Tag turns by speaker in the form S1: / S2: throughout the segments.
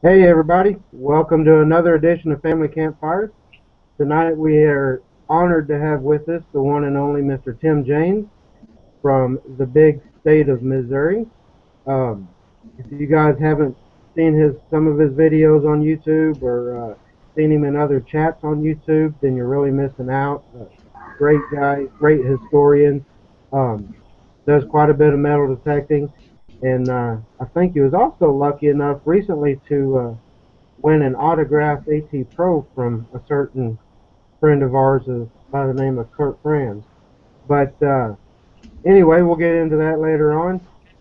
S1: Hey everybody, welcome to another edition of Family Campfire. Tonight we are honored to have with us the one and only Mr. Tim James from the big state of Missouri. Um, if you guys haven't seen some of his videos on YouTube or seen him in other chats on YouTube, then you're really missing out. Great guy, great historian, um, does quite a bit of metal detecting, and I think he was also lucky enough recently to win an autographed AT Pro from a certain friend of ours by the name of Kurt Franz. But anyway, we'll get into that later on.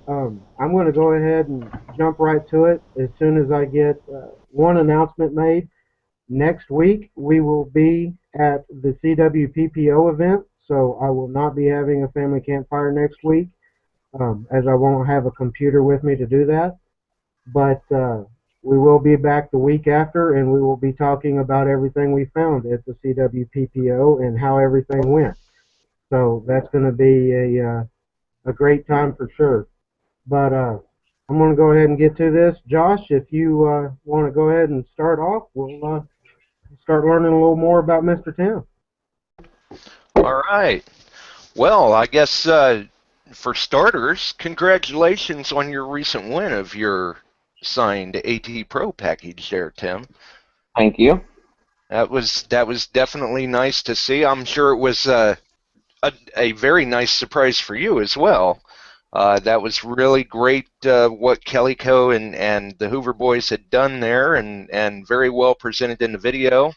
S1: I'm going to go ahead and jump right to it as soon as I get one announcement made. Next week, we will be at the CWPPO event, so I will not be having a family campfire next week, as I won't have a computer with me to do that. But we will be back the week after, and we will be talking about everything we found at the CWPPO and how everything went. So that's going to be a great time for sure. But I'm going to go ahead and get to this. Josh, if you want to go ahead and start off, we'll start learning a little more about Mr. Tim.
S2: All right. Well, I guess for starters, congratulations on your recent win of your signed AT Pro package there, Tim.
S3: Thank you.
S2: That was definitely nice to see. I'm sure it was a very nice surprise for you as well. That was really great what Kelly Co. and the Hoover Boys had done there, and very well presented in the video.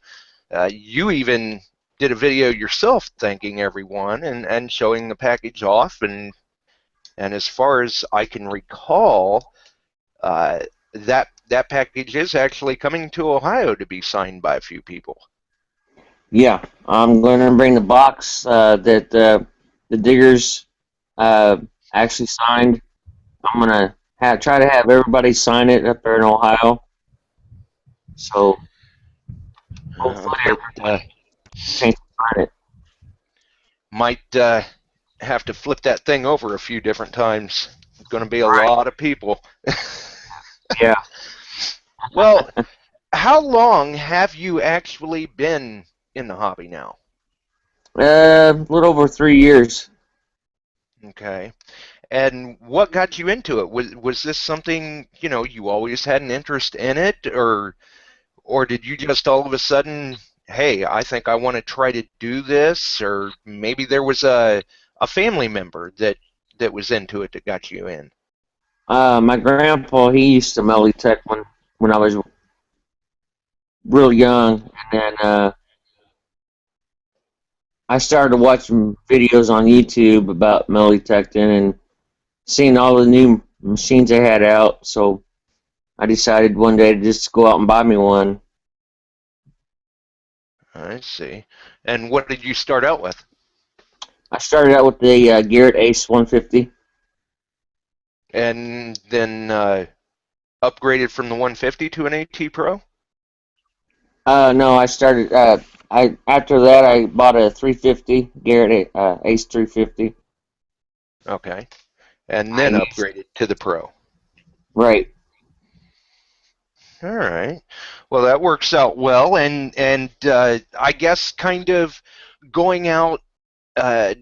S2: You even did a video yourself thanking everyone and showing the package off, and as far as I can recall, that package is actually coming to Ohio to be signed by a few people.
S3: Yeah, I'm going to bring the box that the Diggers actually signed. I'm going to try to have everybody sign it up there in Ohio. So hopefully everybody can sign it.
S2: Might have to flip that thing over a few different times. It's going to be a lot of people.
S3: Yeah.
S2: Well, how long have you actually been in the hobby now?
S3: A little over 3 years.
S2: Okay. And what got you into it? Was this something, you always had an interest in it, or did you just all of a sudden, hey, I think I want to try to do this, or maybe there was a family member that was into it that got you in?
S3: My grandpa, he used to metal detect when I was real young, and then I started watching videos on YouTube about metal detecting and seeing all the new machines they had out, so I decided one day to just go out and buy me one.
S2: I see. And what did you start out with?
S3: I started out with the Garrett Ace 150.
S2: And then upgraded from the 150 to an AT Pro?
S3: No, I started. After that I bought a 350 Garrett Ace 350.
S2: Okay. And then upgraded to the Pro.
S3: Right.
S2: All right. Well, that works out well, and I guess kind of going out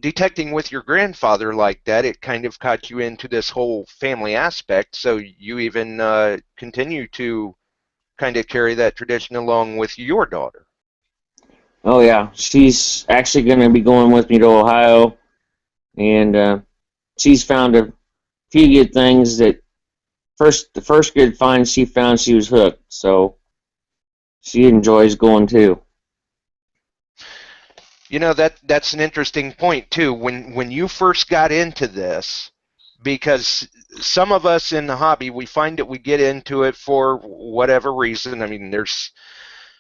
S2: detecting with your grandfather like that, it kind of caught you into this whole family aspect. So you even continue to kind of carry that tradition along with your daughter.
S3: Oh yeah, she's actually going to be going with me to Ohio, and she's found a few good things that the first good find she found, she was hooked. So she enjoys going too.
S2: That's an interesting point too. When you first got into this, because some of us in the hobby, we find that we get into it for whatever reason. I mean, there's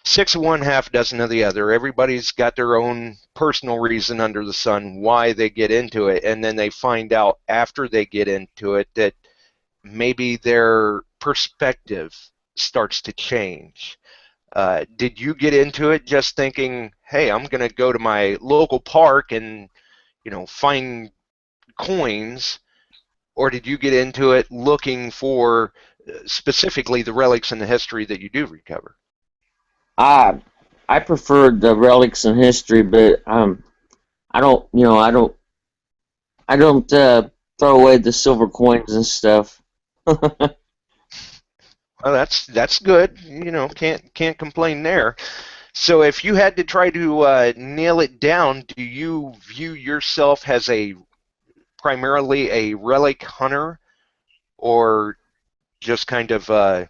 S2: six of one, half dozen of the other. Everybody's got their own personal reason under the sun why they get into it, and then they find out after they get into it that maybe their perspective starts to change. Did you get into it just thinking, hey, I'm going to go to my local park and, find coins, or did you get into it looking for specifically the relics and the history that you do recover?
S3: I preferred the relics and history, but I don't, I don't throw away the silver coins and stuff.
S2: Well, that's good. Can't complain there. So if you had to try to nail it down, do you view yourself as primarily a relic hunter, or just kind of hey,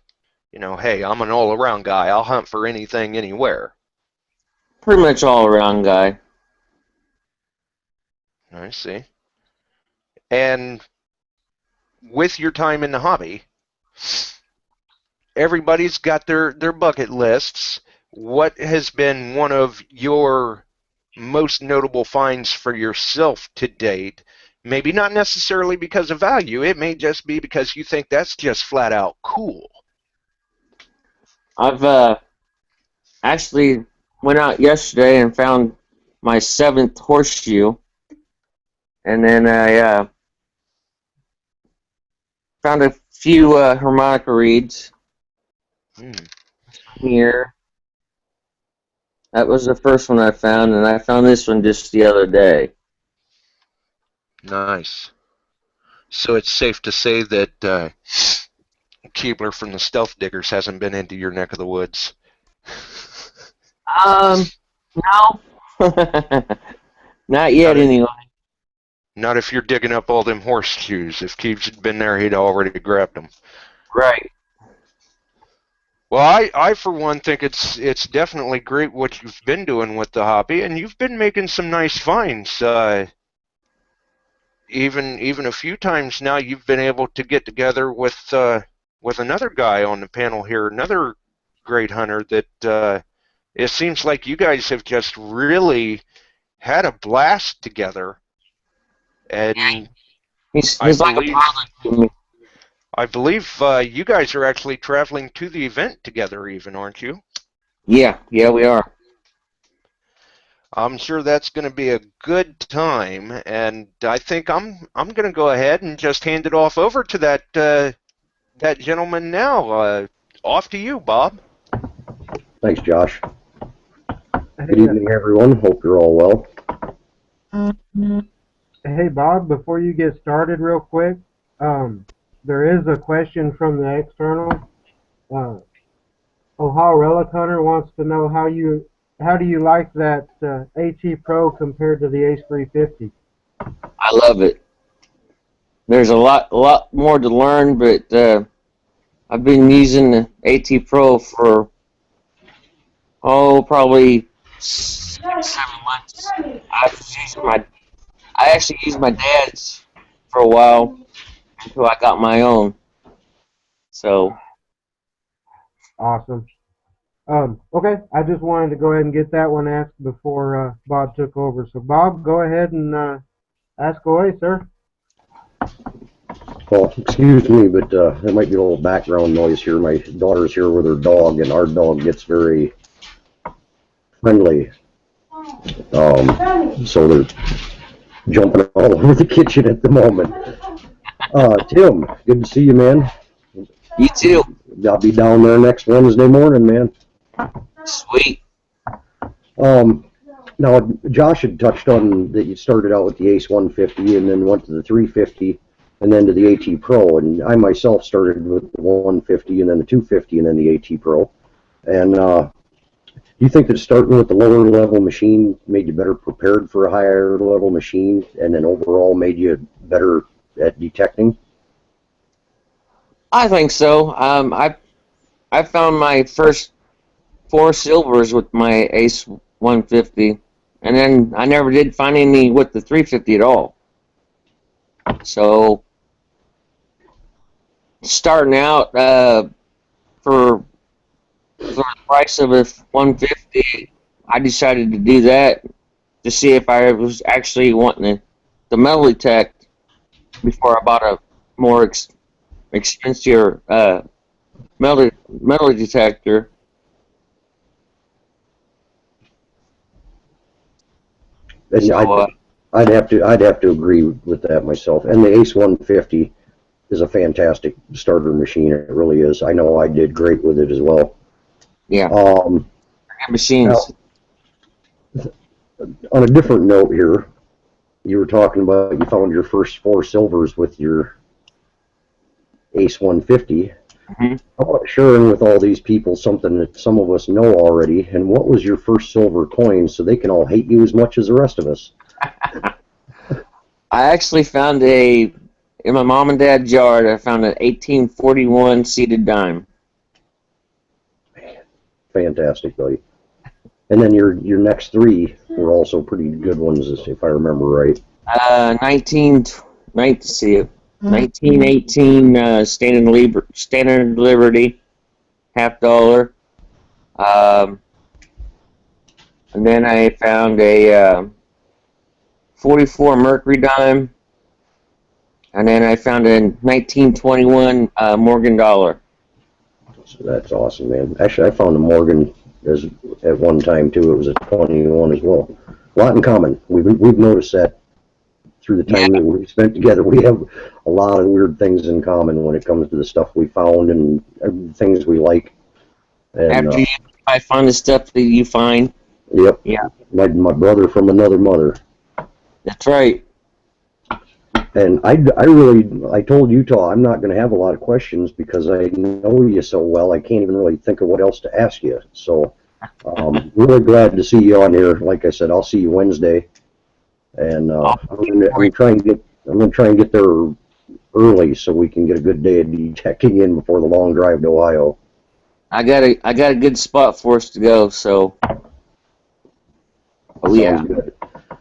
S2: I'm an all-around guy. I'll hunt for anything, anywhere.
S3: Pretty much all around guy.
S2: I see. And with your time in the hobby, everybody's got their bucket lists. What has been one of your most notable finds for yourself to date? Maybe not necessarily because of value. It may just be because you think that's just flat out cool.
S3: I've actually went out yesterday and found my 7th horseshoe, and then I found a few harmonica reeds here. That was the first one I found, and I found this one just the other day.
S2: Nice. So it's safe to say that Keebler from the Stealth Diggers hasn't been into your neck of the woods.
S3: No. Not yet, anyway.
S2: Not if you're digging up all them horseshoes. If Keebs had been there, he'd already grabbed them.
S3: Right.
S2: Well, I for one think it's definitely great what you've been doing with the hobby, and you've been making some nice finds. Even a few times now, you've been able to get together with another guy on the panel here, another great hunter that it seems like you guys have just really had a blast together. And
S3: he's like a brother to me.
S2: I believe you guys are actually traveling to the event together, even, aren't you?
S3: Yeah, we are.
S2: I'm sure that's going to be a good time, and I think I'm going to go ahead and just hand it off over to that gentleman now. Off to you, Bob.
S4: Thanks, Josh. Good evening, everyone. Hope you're all well.
S1: Hey, Bob, before you get started real quick, there is a question from the external. Ohio Relic Hunter wants to know how do you like that AT Pro compared to the Ace 350?
S3: I love it. There's a lot more to learn, but I've been using the AT Pro for probably 6, 7 months. I actually used my dad's for a while until I got my own. So
S1: awesome. Okay, I just wanted to go ahead and get that one asked before Bob took over. So, Bob, go ahead and ask away, sir.
S4: Well, excuse me, but there might be a little background noise here. My daughter's here with her dog, and our dog gets very friendly. So they're jumping all over the kitchen at the moment. Tim, good to see you, man.
S3: you too.
S4: I'll be down there next Wednesday morning, man.
S3: Sweet.
S4: Now, Josh had touched on that you started out with the Ace 150 and then went to the 350 and then to the AT Pro. And I myself started with the 150 and then the 250 and then the AT Pro. And do you think that starting with the lower level machine made you better prepared for a higher level machine and then overall made you better at detecting?
S3: I think so. I found my first 4 silvers with my Ace 150, and then I never did find any with the 350 at all. So starting out for the price of a 150, I decided to do that to see if I was actually wanting the metal detect before I bought a more expensive metal detector.
S4: And
S3: So,
S4: I'd have to agree with that myself. And the Ace 150 is a fantastic starter machine. It really is. I know I did great with it as well.
S3: Yeah.
S4: Now,
S3: Machines.
S4: on a different note here, you were talking about you found your first 4 silvers with your Ace 150.
S3: Mm-hmm.
S4: How about sharing with all these people something that some of us know already? And what was your first silver coin so they can all hate you as much as the rest of us?
S3: I actually found in my mom and dad's yard, I found an 1841 seated dime.
S4: Fantastic, buddy. And then your next 3 were also pretty good ones, if I remember right.
S3: 1918 Standard Liberty, $50. And then I found a 44 Mercury dime, and then I found a 1921 Morgan dollar.
S4: So that's awesome, man. Actually, I found a Morgan at one time too. It was a 21 as well. A lot in common. We've noticed that through the time that we've spent together. We have a lot of weird things in common when it comes to the stuff we found and things we like. And,
S3: After I find the stuff that you find.
S4: Yep.
S3: Yeah.
S4: My brother from another mother.
S3: That's right.
S4: And I told Utah I'm not going to have a lot of questions because I know you so well. I can't even really think of what else to ask you. So, really glad to see you on here. Like I said, I'll see you Wednesday, and I'm gonna try and get there early so we can get a good day of checking in before the long drive to Ohio.
S3: I got a good spot for us to go. So,
S4: Sounds good.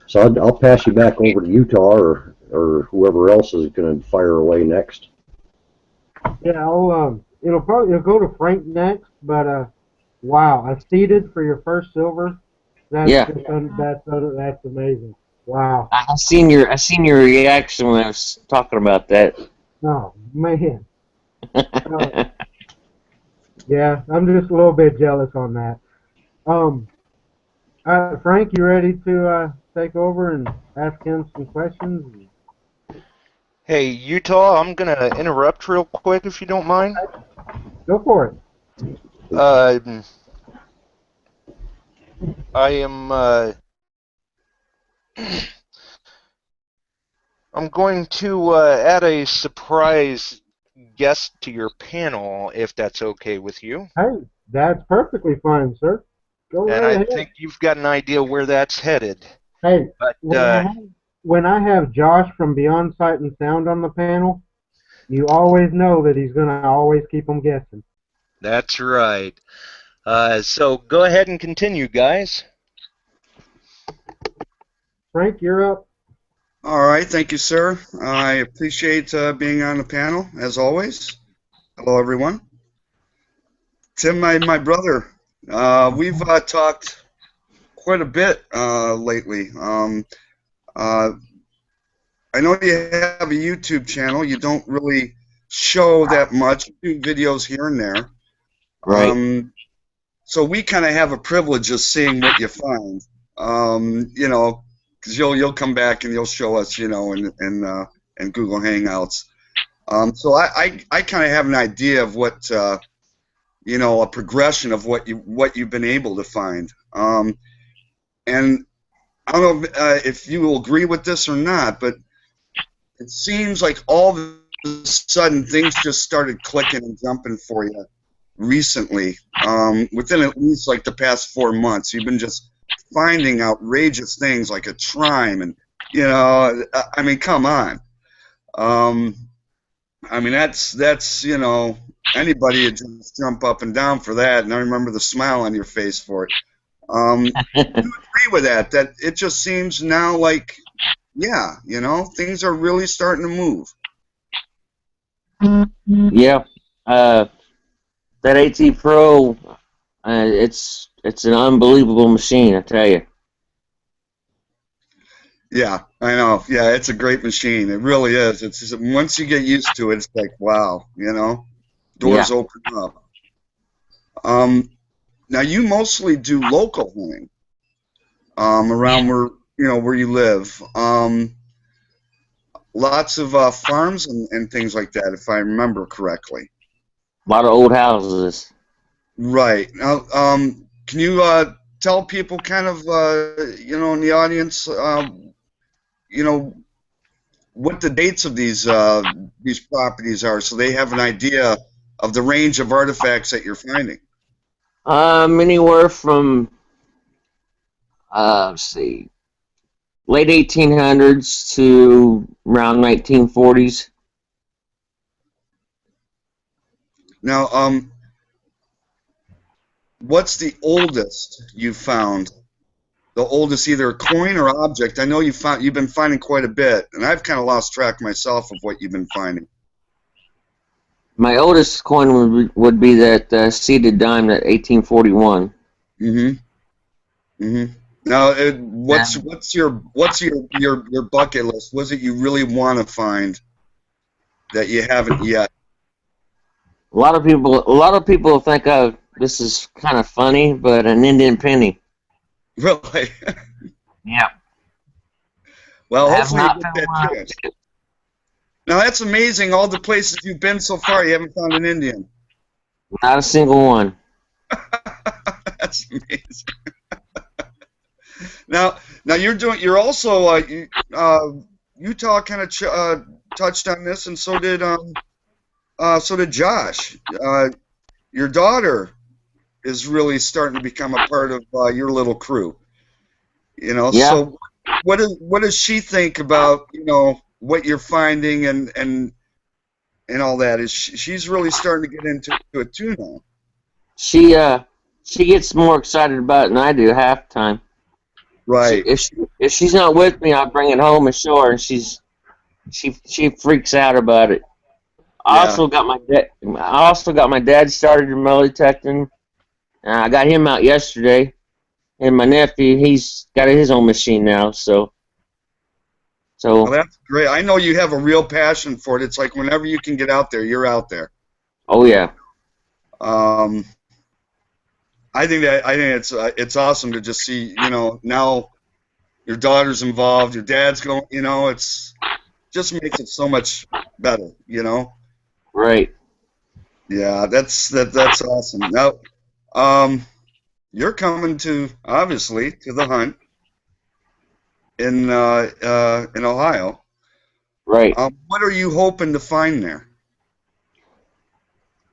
S4: So I'll pass you back over to Utah or whoever else is going to fire away next.
S1: Yeah, it'll go to Frank next, but wow, a seated for your first silver. That's that's amazing. Wow.
S3: I seen your reaction when I was talking about that.
S1: Oh man. Yeah, I'm just a little bit jealous on that. Frank, you ready to take over and ask him some questions?
S2: Hey, Utah, I'm going to interrupt real quick if you don't mind.
S1: Go for it.
S2: I am I'm going to add a surprise guest to your panel, if that's okay with you.
S1: Hey, that's perfectly fine, sir. Go
S2: And
S1: right
S2: I
S1: ahead.
S2: think you've got an idea where that's headed.
S1: Hey,
S2: but
S1: when I have Josh from Beyond Sight and Sound on the panel, you always know that he's going to always keep them guessing.
S2: That's right. So go ahead and continue, guys.
S1: Frank, you're up.
S5: All right, thank you, sir. I appreciate being on the panel, as always. Hello, everyone. Tim, my brother, we've talked quite a bit lately. I know you have a YouTube channel. You don't really show that much. You do videos here and there.
S3: Right.
S5: So we kind of have a privilege of seeing what you find. You know, because you'll come back and you'll show us, you know, in Google Hangouts. So I kind of have an idea of what you know, a progression of what you've been able to find. And I don't know if you will agree with this or not, but it seems like all of a sudden things just started clicking and jumping for you recently. Within at least like the past 4 months, you've been just finding outrageous things like a trime, and you know, I mean, come on. I mean, that's you know, anybody would just jump up and down for that, and I remember the smile on your face for it. Do you agree with that? That it just seems now like, yeah, you know, things are really starting to move.
S3: Yeah. That AT Pro, it's an unbelievable machine, I tell you.
S5: Yeah, I know. Yeah, it's a great machine. It really is. It's just, once you get used to it, it's like, wow, you know, doors open up. Now you mostly do local hunting, around where you live. lots of farms and things like that, if I remember correctly.
S3: A lot of old houses.
S5: Right. Now, can you tell people kind of, in the audience, what the dates of these properties are, so they have an idea of the range of artifacts that you're finding?
S3: Anywhere from let's see, late 1800s to around 1940s.
S5: Now, what's the oldest you found? The oldest either coin or object? I know you've been finding quite a bit, and I've kind of lost track myself of what you've been finding.
S3: My oldest coin would be that seeded dime, that 1841.
S5: Mm-hmm. Mm-hmm. Now, what's your bucket list? What's it you really want to find that you haven't yet?
S3: A lot of people think, oh, this is kind of funny, but an Indian penny.
S5: Really?
S3: Yeah.
S5: Well,
S3: I have
S5: hopefully you
S3: not
S5: get
S3: found
S5: that
S3: one.
S5: chance. Now, that's amazing. All the places you've been so far, you haven't found an Indian.
S3: Not a single one.
S5: That's amazing. Now you're also Utah kind of touched on this, and so did Josh. Your daughter is really starting to become a part of your little crew.
S3: Yeah.
S5: So what does she think about what you're finding and all that? Is she's really starting to get into it too now?
S3: She gets more excited about it than I do half the time.
S5: Right.
S3: If she's not with me, I bring it home and show her, and she freaks out about it. I also got my dad started in metal detecting. I got him out yesterday, and my nephew, he's got his own machine now. So.
S5: Well, that's great. I know you have a real passion for it. It's like whenever you can get out there, you're out there.
S3: Oh yeah.
S5: I think it's awesome to just see now your daughter's involved, your dad's going. It's just makes it so much better.
S3: Right.
S5: Yeah, that's awesome. Now, you're coming obviously to the hunt in Ohio.
S3: Right.
S5: What are you hoping to find there?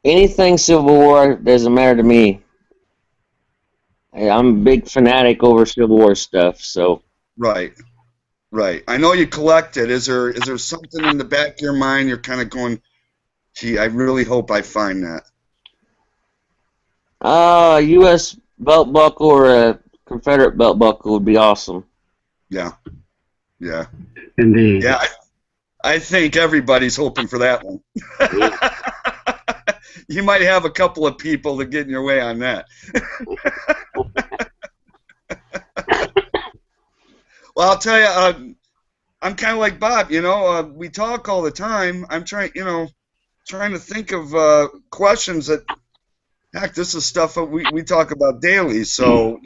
S3: Anything Civil War doesn't matter to me. I'm a big fanatic over Civil War stuff, so.
S5: Right. I know you collect it. Is there something in the back of your mind you're kind of going, gee, I really hope I find that?
S3: U.S. belt buckle or a Confederate belt buckle would be awesome.
S5: Yeah.
S1: Indeed.
S5: Yeah, I think everybody's hoping for that one. You might have a couple of people that get in your way on that. Well, I'll tell you, I'm kind of like Bob. We talk all the time. I'm trying to think of questions that. Heck, this is stuff that we talk about daily. So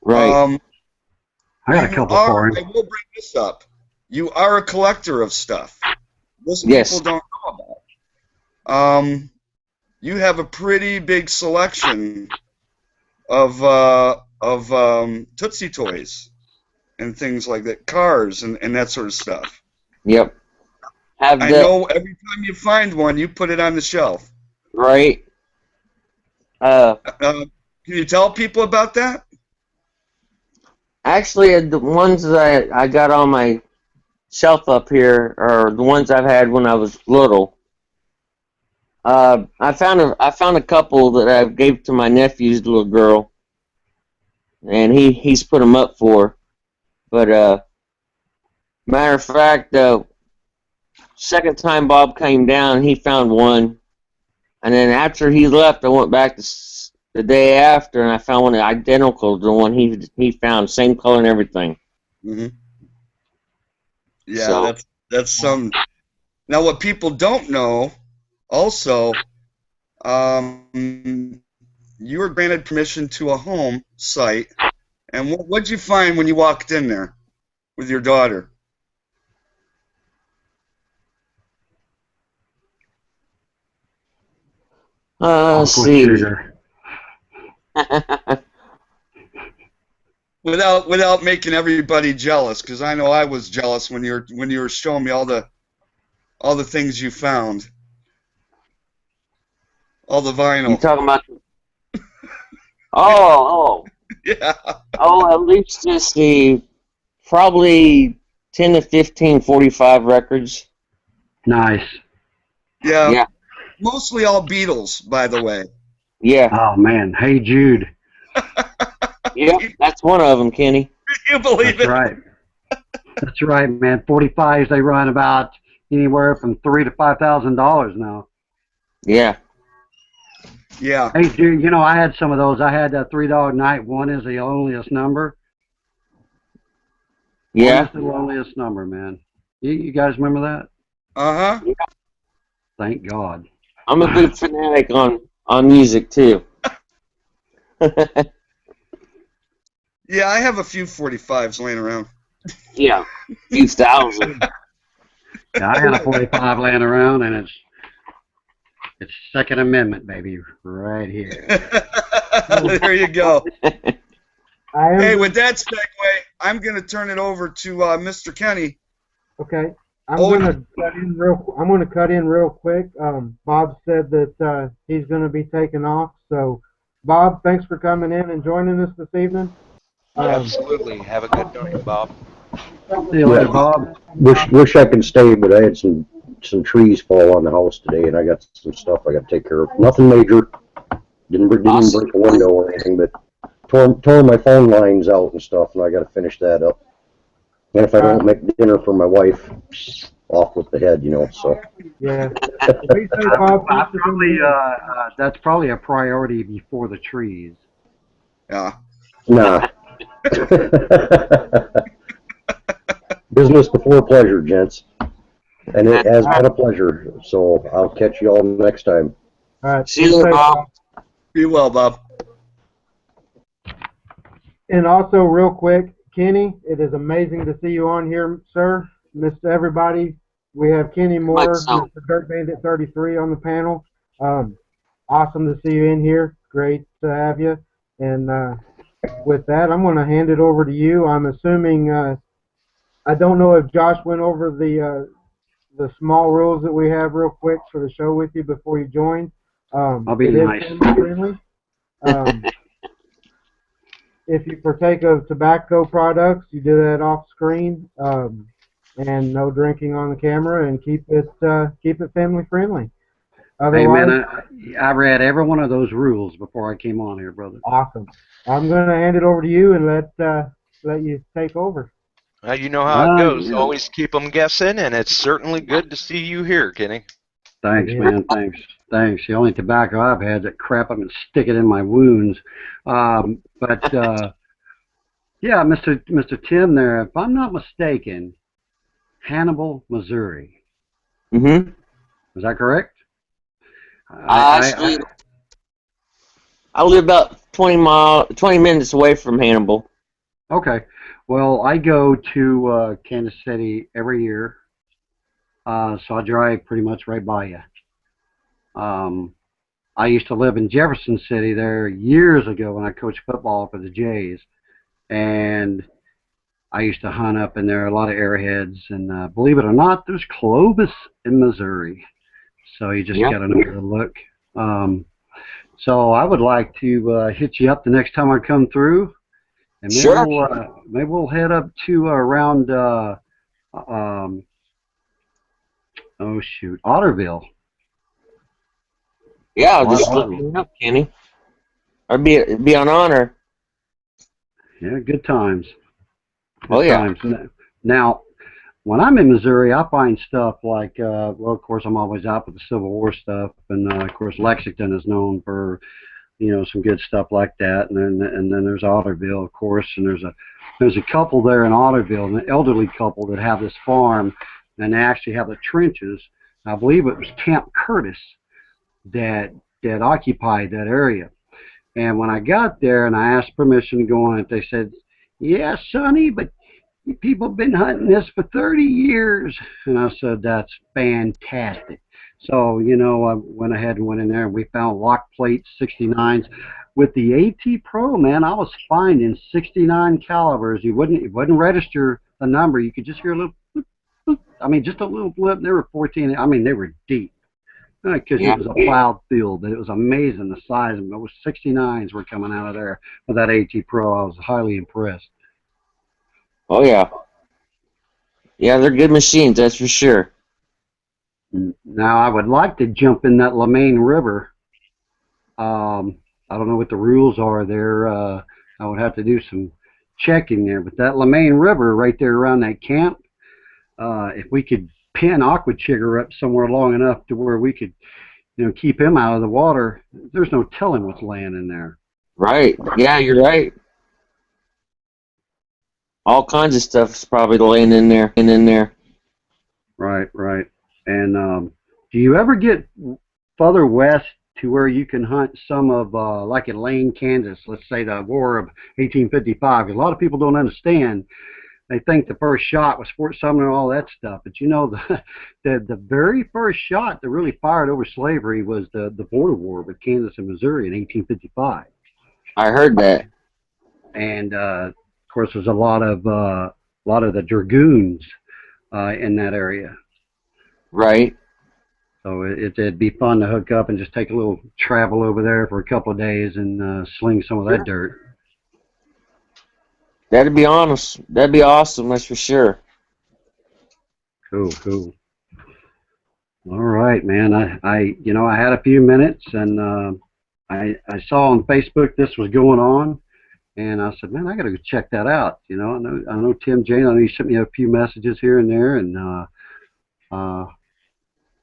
S3: Right.
S1: I got a couple for him.
S5: I will bring this up. You are a collector of stuff. Most
S3: Yes.
S5: people don't know about. You have a pretty big selection of Tootsie Toys and things like that, cars and that sort of stuff.
S3: Yep.
S5: I know every time you find one, you put it on the shelf.
S3: Right.
S5: Can you tell people about that?
S3: Actually, the ones that I got on my shelf up here are the ones I've had when I was little. I found a couple that I gave to my nephew's little girl, and he's put them up for. But matter of fact, second time Bob came down, he found one, and then after he left, I went back the day after, and I found one identical to the one he found, same color and everything.
S5: Mm-hmm. Yeah, so, that's some. Now, what people don't know, also, you were granted permission to a home site, and what'd you find when you walked in there with your daughter?
S3: Let's see.
S6: Shooter.
S5: Without making everybody jealous, because I know I was jealous when you were showing me all the things you found, all the
S3: You
S5: vinyl.
S3: talking about? Oh,
S5: Yeah.
S3: at least just the probably 10 to 15 45 records.
S6: Nice.
S5: Yeah.
S3: Yeah,
S5: Mostly all Beatles, by the way.
S3: yeah,
S6: Oh man, Hey Jude.
S3: yeah. That's one of them, Kenny.
S5: You believe
S6: That's
S5: it?
S6: right. That's right, man. 45s they run about anywhere from $3,000 to $5,000 now.
S3: Yeah,
S5: Yeah.
S6: Hey Jude, you know I had some of those. I had that $3 Night. One is the loneliest number. One
S3: yeah.
S6: is the loneliest number, man. You guys remember that?
S5: Uh-huh.
S6: Thank God.
S3: I'm a big fanatic on music too.
S5: Yeah, I have a few 45s laying around.
S3: Yeah, few thousand.
S6: Yeah, I got a 45 laying around, and it's Second Amendment, baby, right here.
S5: There you go.
S1: I am
S5: Hey, with that segue, I'm going to turn it over to Mr. Kenny.
S1: okay. I'm
S5: Oh,
S1: gonna cut in real quick. Bob said that he's gonna be taking off. So, Bob, thanks for coming in and joining us this evening.
S2: Absolutely. Have a good night, Bob.
S6: See you later, Bob.
S4: Wish I could stay, but I had some trees fall on the house today, and I got some stuff I got to take care of. Nothing major. Didn't break a window or anything, but tore my phone lines out and stuff, and I got to finish that up. And if I don't make dinner for my wife, off with the head, so.
S1: Yeah. Be safe, Bob. Thanks for coming in.
S6: That's probably a priority before the trees.
S5: Yeah.
S4: Nah. Business before pleasure, gents. And it has been a pleasure. So I'll catch you all next time.
S1: All right.
S3: See you, Bob.
S5: Be well, Bob.
S1: And also, real quick, Kenny, it is amazing to see you on here, sir. Mr. Everybody, we have Kenny Moore,
S3: so.
S1: Mr. Dirt Bandit 33 on the panel. Awesome to see you in here. Great to have you. And with that, I'm going to hand it over to you. I'm assuming, I don't know if Josh went over the small rules that we have real quick for the show with you before you join.
S6: I'll be nice.
S1: Friendly. If you partake of tobacco products, you do that off screen, and no drinking on the camera, and keep it family friendly.
S6: Hey
S1: Otherwise,
S6: man, I read every one of those rules before I came on here, brother.
S1: awesome. I'm going to hand it over to you and let you take over.
S2: You know how it goes.
S6: Yeah.
S2: Always keep them guessing, and it's certainly good to see you here, Kenny.
S6: Thanks,
S1: Yeah.
S6: man. Thanks. The only tobacco I've had that crap I'm gonna stick it in my wounds. But yeah, Mr. Tim there, if I'm not mistaken, Hannibal, Missouri.
S3: Mm-hmm.
S6: Is that correct?
S3: I live about 20 minutes away from Hannibal.
S6: Okay. Well, I go to Kansas City every year, so I drive pretty much right by you. I used to live in Jefferson City there years ago when I coached football for the Jays, and I used to hunt up in there, a lot of airheads, and believe it or not, there's Clovis in Missouri, so you just got to know where to look. So I would like to hit you up the next time I come through, and maybe we'll head up to around Otterville.
S3: Yeah, just look me up, Kenny. It'd be an honor.
S6: Yeah, good times.
S3: Oh, yeah.
S6: Times. Now, when I'm in Missouri, I find stuff like, well, of course, I'm always out with the Civil War stuff, and of course, Lexington is known for, some good stuff like that, and then there's Otterville, of course, and there's a couple there in Otterville, an elderly couple that have this farm, and they actually have the trenches. I believe it was Camp Curtis that occupied that area. And when I got there and I asked permission to go on it, they said, "Yeah, Sonny, but people have been hunting this for 30 years. And I said, "That's fantastic." So, you know, I went ahead and went in there and we found lock plates, 69s. With the AT Pro, man, I was finding 69 calibers. You wouldn't register the number. You could just hear a little, bloop, bloop. I mean, just a little blip. They were 14. I mean, they were deep because
S3: Yeah.
S6: it was a plowed field. But it was amazing the size of them. It was 69s were coming out of there with that AT Pro. I was highly impressed.
S3: Oh yeah. Yeah, they're good machines, that's for sure.
S6: Now, I would like to jump in that Lemaine River. I don't know what the rules are there. I would have to do some checking there. But that Lemaine River right there around that camp, if we could pin Aqua Chigger up somewhere long enough to where we could, you know, keep him out of the water, there's no telling what's laying in there.
S3: Right. Yeah, you're right. All kinds of stuff is probably laying in there and in there.
S6: Right, right. And do you ever get further west to where you can hunt some of, like in Lane, Kansas, let's say the War of 1855? Because a lot of people don't understand. They think the first shot was Fort Sumner and all that stuff. But you know, the very first shot that really fired over slavery was the border war with Kansas and Missouri in 1855.
S3: I heard that.
S6: And of course, there's a lot of the dragoons in that area.
S3: Right.
S6: So it'd be fun to hook up and just take a little travel over there for a couple of days and sling some of that dirt.
S3: That'd be honest. That'd be awesome, that's for sure.
S6: Cool, cool. All right, man. I you know, I had a few minutes and I saw on Facebook this was going on, and I said, man, I got to go check that out. You know, I know Tim Jane. I know he sent me a few messages here and there, and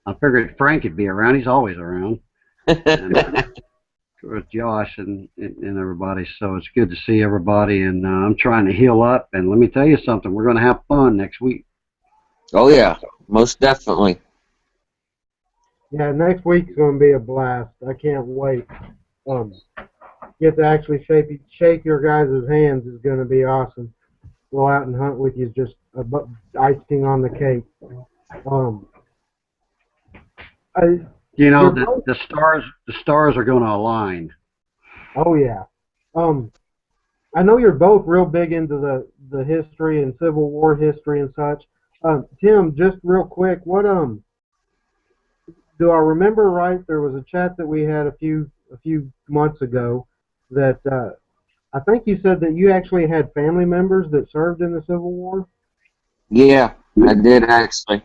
S6: I figured Frank would be around. He's always around. And, with Josh and everybody, so it's good to see everybody, and I'm trying to heal up, and let me tell you something, we're going to have fun next week.
S3: Oh yeah, most definitely.
S1: Yeah, next week's going to be a blast. I can't wait. Get to actually shake your guys' hands is going to be awesome. Go out and hunt with you is just icing on the cake.
S6: You know, the stars are going to align.
S1: Oh yeah. I know you're both real big into the history and Civil War history and such. Tim, just real quick, what do I remember right? There was a chat that we had a few months ago that I think you said that you actually had family members that served in the Civil War.
S3: Yeah, I did actually.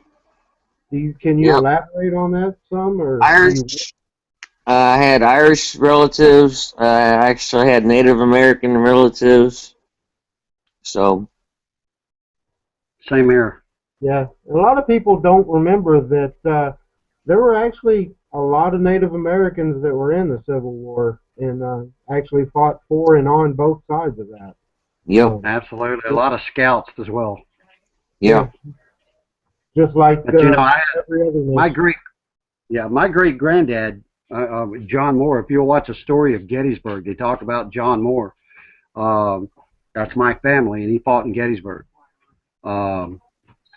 S1: Can you elaborate on that some? Or
S3: Irish. I had Irish relatives. I actually had Native American relatives. So.
S6: Same here.
S1: Yeah, a lot of people don't remember that there were actually a lot of Native Americans that were in the Civil War and actually fought for and on both sides of that.
S3: Yep.
S6: Absolutely. A lot of scouts as well.
S3: Yeah.
S1: Just like
S6: but, you know,
S1: every other nation.
S6: my great granddad, John Moore. If you'll watch a story of Gettysburg, they talk about John Moore. That's my family, and he fought in Gettysburg, and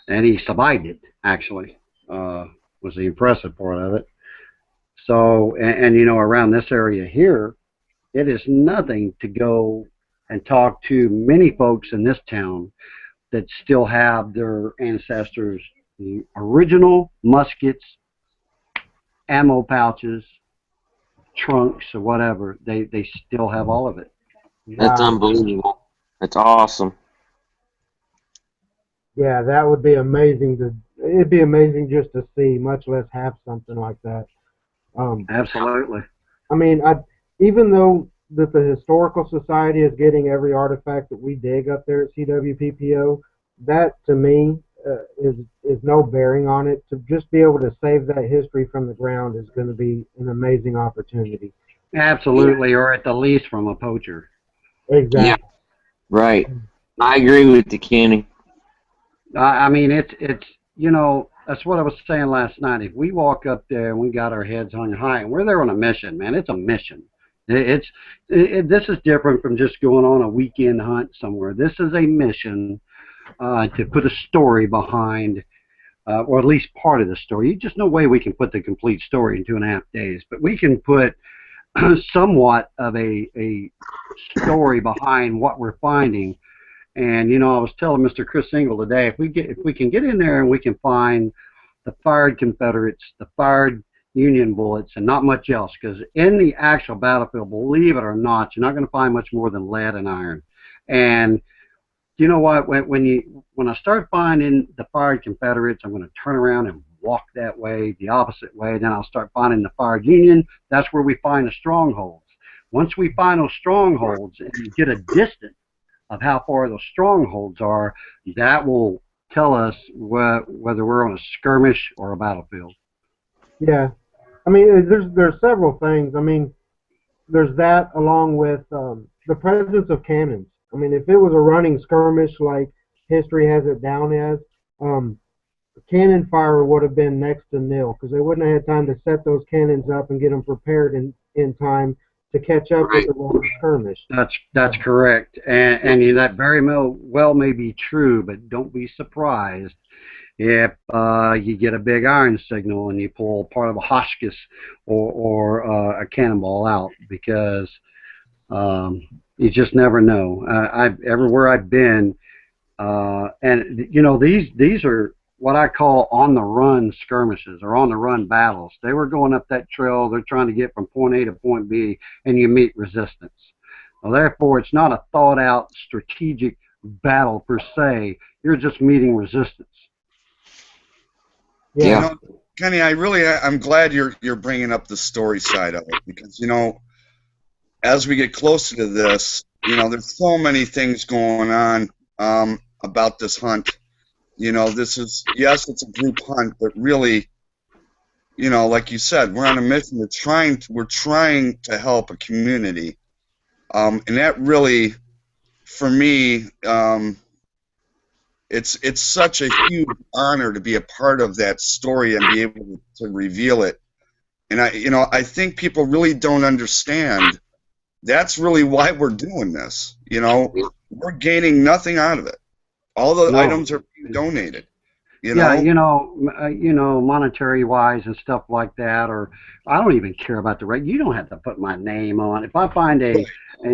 S6: he survived it. Actually, was the impressive part of it. So, and you know, around this area here, it is nothing to go and talk to many folks in this town that still have their ancestors, the original muskets, ammo pouches, trunks, or whatever. They still have all of it.
S3: That's unbelievable. That's awesome.
S1: Yeah, that would be amazing it'd be amazing just to see, much less have something like that.
S6: Absolutely.
S1: I mean, even though that the Historical Society is getting every artifact that we dig up there at CWPPO, that to me is no bearing on it. To just be able to save that history from the ground is going to be an amazing opportunity.
S6: Absolutely, or at the least from a poacher.
S1: Exactly.
S3: Yeah. Right. I agree with you, Kenny.
S6: I mean, it's you know, that's what I was saying last night. If we walk up there and we got our heads hung high, and we're there on a mission, man, it's a mission. This is different from just going on a weekend hunt somewhere. This is a mission to put a story behind or at least part of the story. Just no way we can put the complete story in 2.5 days, but we can put somewhat of a story behind what we're finding. And you know, I was telling Mr. Chris Engel today, if we can get in there and we can find the fired Confederates, the fired Union bullets, and not much else, because in the actual battlefield, believe it or not, you're not going to find much more than lead and iron. And you know what? When I start finding the fired Confederates, I'm going to turn around and walk that way, the opposite way. Then I'll start finding the fired Union. That's where we find the strongholds. Once we find those strongholds and you get a distance of how far those strongholds are, that will tell us whether we're on a skirmish or a battlefield.
S1: Yeah, I mean, there's several things. I mean, there's that along with the presence of cannons. I mean, if it was a running skirmish like history has it down as, cannon fire would have been next to nil because they wouldn't have had time to set those cannons up and get them prepared in time to catch up with the long skirmish.
S6: That's correct, and that very well may be true, but don't be surprised if you get a big iron signal and you pull part of a Hotchkiss or a cannonball out, because you just never know. Everywhere I've been, and you know, these are what I call on-the-run skirmishes or on-the-run battles. They were going up that trail. They're trying to get from point A to point B, and you meet resistance. Well, therefore, it's not a thought-out strategic battle per se. You're just meeting resistance.
S5: Yeah. You know, Kenny, I'm glad you're bringing up the story side of it, because, you know, as we get closer to this, you know, there's so many things going on about this hunt. You know, this is, yes, it's a group hunt, but really, you know, like you said, we're on a mission. We're trying to help a community, and that really, for me, it's such a huge honor to be a part of that story and be able to reveal it. And I think people really don't understand. That's really why we're doing this. You know, we're gaining nothing out of it. All the items are being donated. You know?
S6: Yeah, you know, monetary wise and stuff like that, or I don't even care about the rate. You don't have to put my name on. If I find a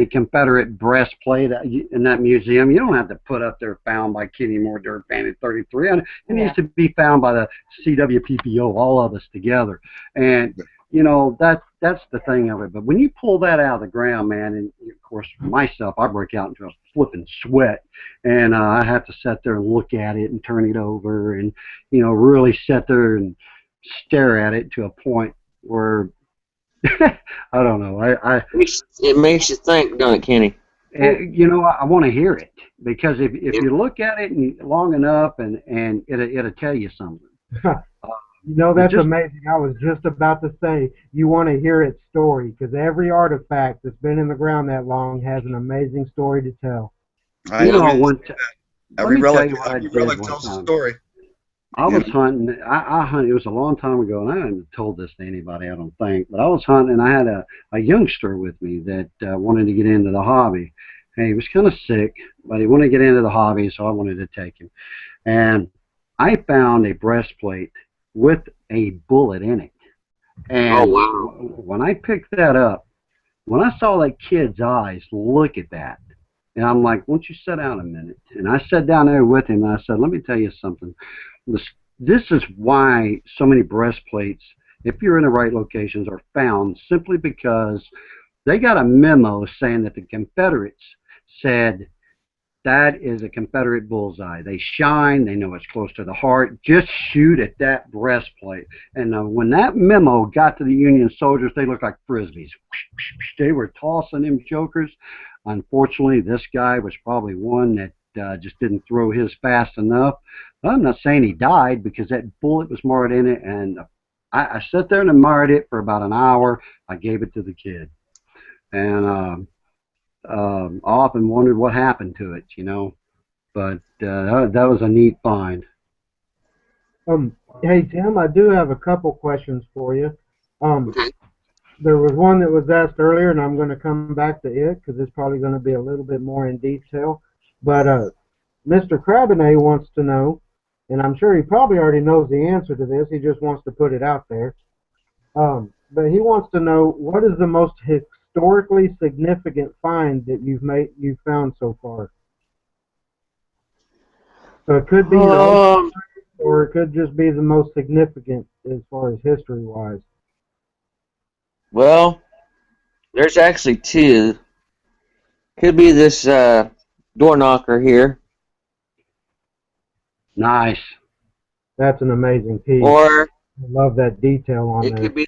S6: Confederate breastplate in that museum, you don't have to put up there found by Kenny Moore Dirt Bandit 33. It needs to be found by the CWPPO, all of us together. And you know, that's the thing of it. But when you pull that out of the ground, man, and of course myself, I break out into a flipping sweat, and I have to sit there and look at it and turn it over, and you know, really sit there and stare at it to a point where I don't know.
S3: It makes you think, don't it, Kenny?
S6: You know, I want to hear it, because if you look at it long enough, and it'll tell you something.
S1: You know, that's amazing. I was just about to say, you want to hear its story, because every artifact that's been in the ground that long has an amazing story to tell.
S5: Every relic tells a story.
S6: I was hunting. I hunted. It was a long time ago, and I haven't told this to anybody, I don't think. But I was hunting, and I had a youngster with me that wanted to get into the hobby. And he was kind of sick, but he wanted to get into the hobby, so I wanted to take him. And I found a breastplate with a bullet in it. And when I picked that up, when I saw that kid's eyes look at that, and I'm like, won't you sit down a minute? And I sat down there with him, and I said, let me tell you something. This is why so many breastplates, if you're in the right locations, are found, simply because they got a memo saying that the Confederates said, that is a Confederate bullseye. They shine. They know it's close to the heart. Just shoot at that breastplate. And when that memo got to the Union soldiers, they looked like frisbees. They were tossing them jokers. Unfortunately, this guy was probably one that just didn't throw his fast enough. I'm not saying he died, because that bullet was marred in it. And I sat there and admired it for about an hour. I gave it to the kid. And I often wondered what happened to it, you know, but that was a neat find.
S1: Hey Tim, I do have a couple questions for you. There was one that was asked earlier, and I'm going to come back to it because it's probably going to be a little bit more in detail. But Mr. Crabinay wants to know, and I'm sure he probably already knows the answer to this. He just wants to put it out there. But he wants to know, what is the most historically significant find that you've found so far? So it could be your own,
S3: Um,
S1: or it could just be the most significant as far as history wise.
S3: well, there's actually two. Could be this door knocker here,
S6: Nice.
S1: That's an amazing piece.
S3: or
S1: I love that detail on
S3: it
S1: there.
S3: could be,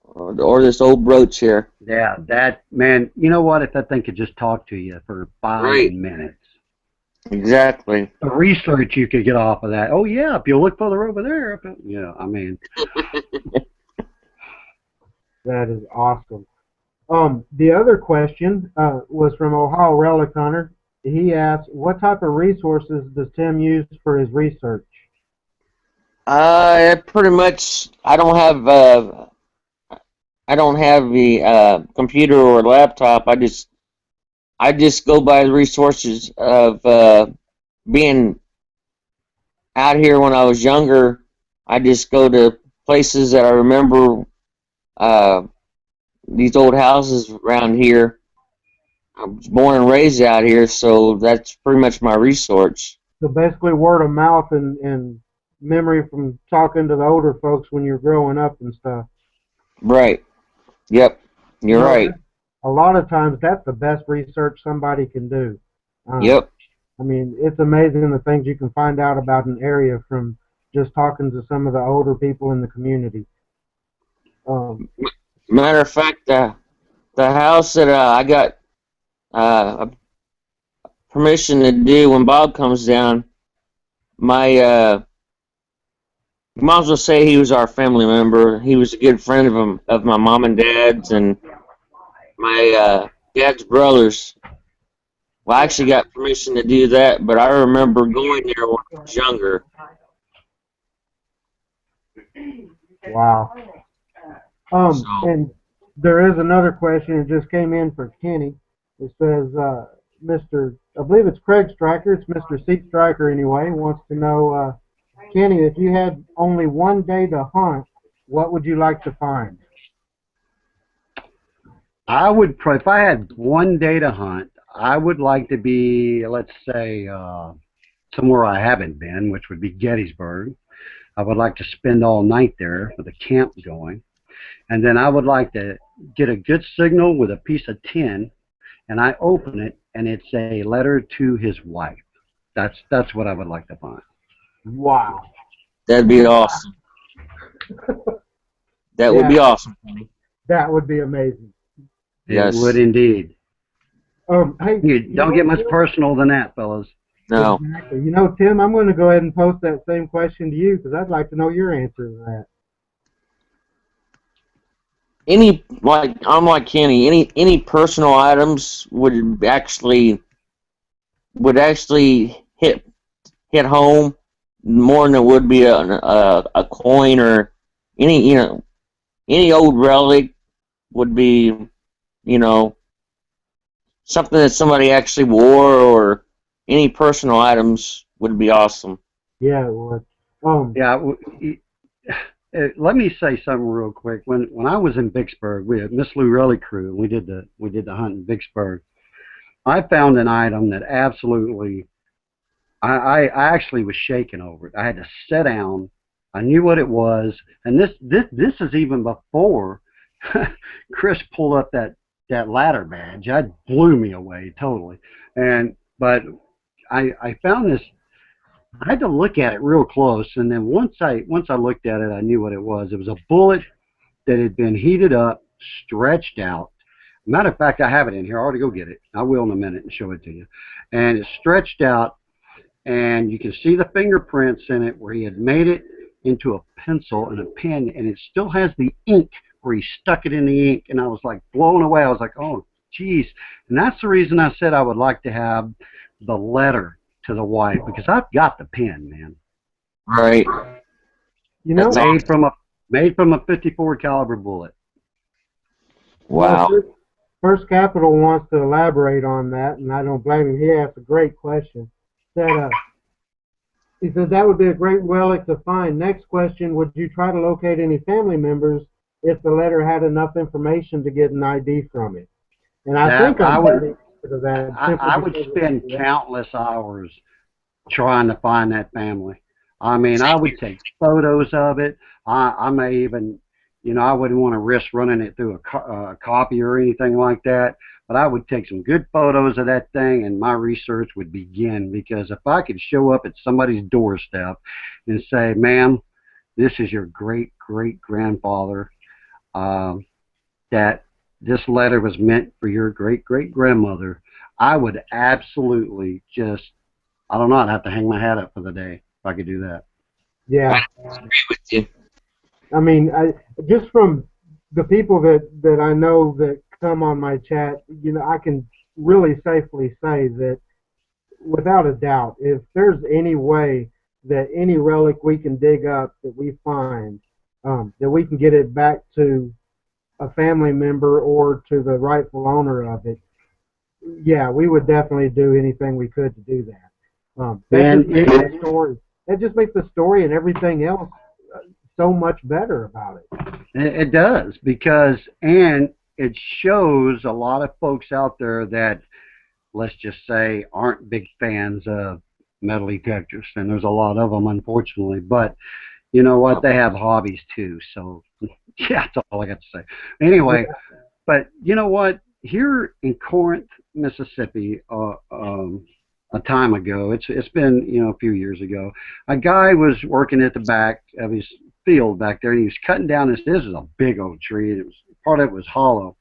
S3: or this old brooch here.
S6: Yeah, that, man, you know what? If that thing could just talk to you for 5 minutes.
S3: Exactly.
S6: The research you could get off of that. Oh, yeah, if you look further over there. Yeah, I mean.
S1: That is awesome. The other question was from Ohio Relic Hunter. He asked, what type of resources does Tim use for his research?
S3: Pretty much, I don't have the computer or laptop. I just go by the resources of being out here when I was younger. I just go to places that I remember, these old houses around here. I was born and raised out here, so that's pretty much my resource.
S1: So basically word of mouth and memory from talking to the older folks when you're growing up and stuff.
S3: Right. Yep. You're right.
S1: A lot of times that's the best research somebody can do.
S3: Yep.
S1: I mean, it's amazing the things you can find out about an area from just talking to some of the older people in the community.
S3: Matter of fact, the house that I got permission to do when Bob comes down, my you might as well say he was our family member. He was a good friend of my mom and dad's, and my dad's brothers. Well, I actually got permission to do that, but I remember going there when I was younger.
S1: Wow.
S3: So,
S1: And there is another question. It just came in for Kenny. It says, I believe it's Craig Stryker. It's Mr. Seat Stryker anyway. Wants to know, Kenny, if you had only one day to hunt, what would you like to find?
S6: I would, if I had one day to hunt, I would like to be, let's say, somewhere I haven't been, which would be Gettysburg. I would like to spend all night there with a camp going. And then I would like to get a good signal with a piece of tin, and I open it, and it's a letter to his wife. That's what I would like to find.
S1: Wow.
S3: that'd be awesome. That would be awesome.
S1: That would be amazing.
S3: Yes.
S6: It would indeed.
S1: Hey,
S6: You don't get much personal than that, fellas.
S3: No.
S1: Exactly. You know, Tim, I'm going to go ahead and post that same question to you because I'd like to know your answer to that.
S3: I'm like Kenny. Any personal items would actually hit home more than it would be a coin or any old relic would be, something that somebody actually wore, or any personal items would be awesome.
S1: Yeah, it would.
S6: Yeah. Let me say something real quick. When I was in Vicksburg, we had Miss Lou Relly crew, and we did the hunt in Vicksburg. I found an item that absolutely, I actually was shaken over it. I had to sit down. I knew what it was, and this is even before Chris pulled up that ladder badge. That blew me away totally. But I found this. I had to look at it real close, and then once I looked at it, I knew what it was. It was a bullet that had been heated up, stretched out. Matter of fact, I have it in here. I ought to go get it. I will in a minute and show it to you. And it's stretched out, and you can see the fingerprints in it where he had made it into a pencil and a pen, and it still has the ink where he stuck it in the ink, and I was like blown away. I was like, oh, geez. And that's the reason I said I would like to have the letter to the wife, because I've got the pen, man.
S3: Right.
S1: You know,
S6: made from a 54 caliber bullet.
S3: Wow.
S1: First Capital wants to elaborate on that, and I don't blame him. He asked a great question. Said, He says that would be a great relic to find. Next question, would you try to locate any family members if the letter had enough information to get an ID from it? And I think
S6: I
S1: I'm
S6: would
S1: ready for that.
S6: I would spend countless hours trying to find that family. I mean, I would take photos of it. I may even, I wouldn't want to risk running it through a copy or anything like that, but I would take some good photos of that thing, and my research would begin, because if I could show up at somebody's doorstep and say, ma'am, this is your great-great-grandfather, that this letter was meant for your great-great-grandmother, I would absolutely just, I don't know, I'd have to hang my hat up for the day if I could do that.
S1: Yeah.
S3: I agree with you.
S1: I mean, just from the people that I know that come on my chat, I can really safely say that, without a doubt, if there's any way that any relic we can dig up that we find, that we can get it back to a family member or to the rightful owner of it, yeah, we would definitely do anything we could to do that. That just makes the story and everything else so much better about it.
S6: It does, and it shows a lot of folks out there that, let's just say, aren't big fans of metal detectors, and there's a lot of them, unfortunately, but you know what, they have hobbies too, so yeah, that's all I got to say. Anyway, but you know what, here in Corinth, Mississippi, a time ago, it's been, a few years ago, a guy was working at the back of his field back there, and he was cutting down this is a big old tree, and part of it was hollow,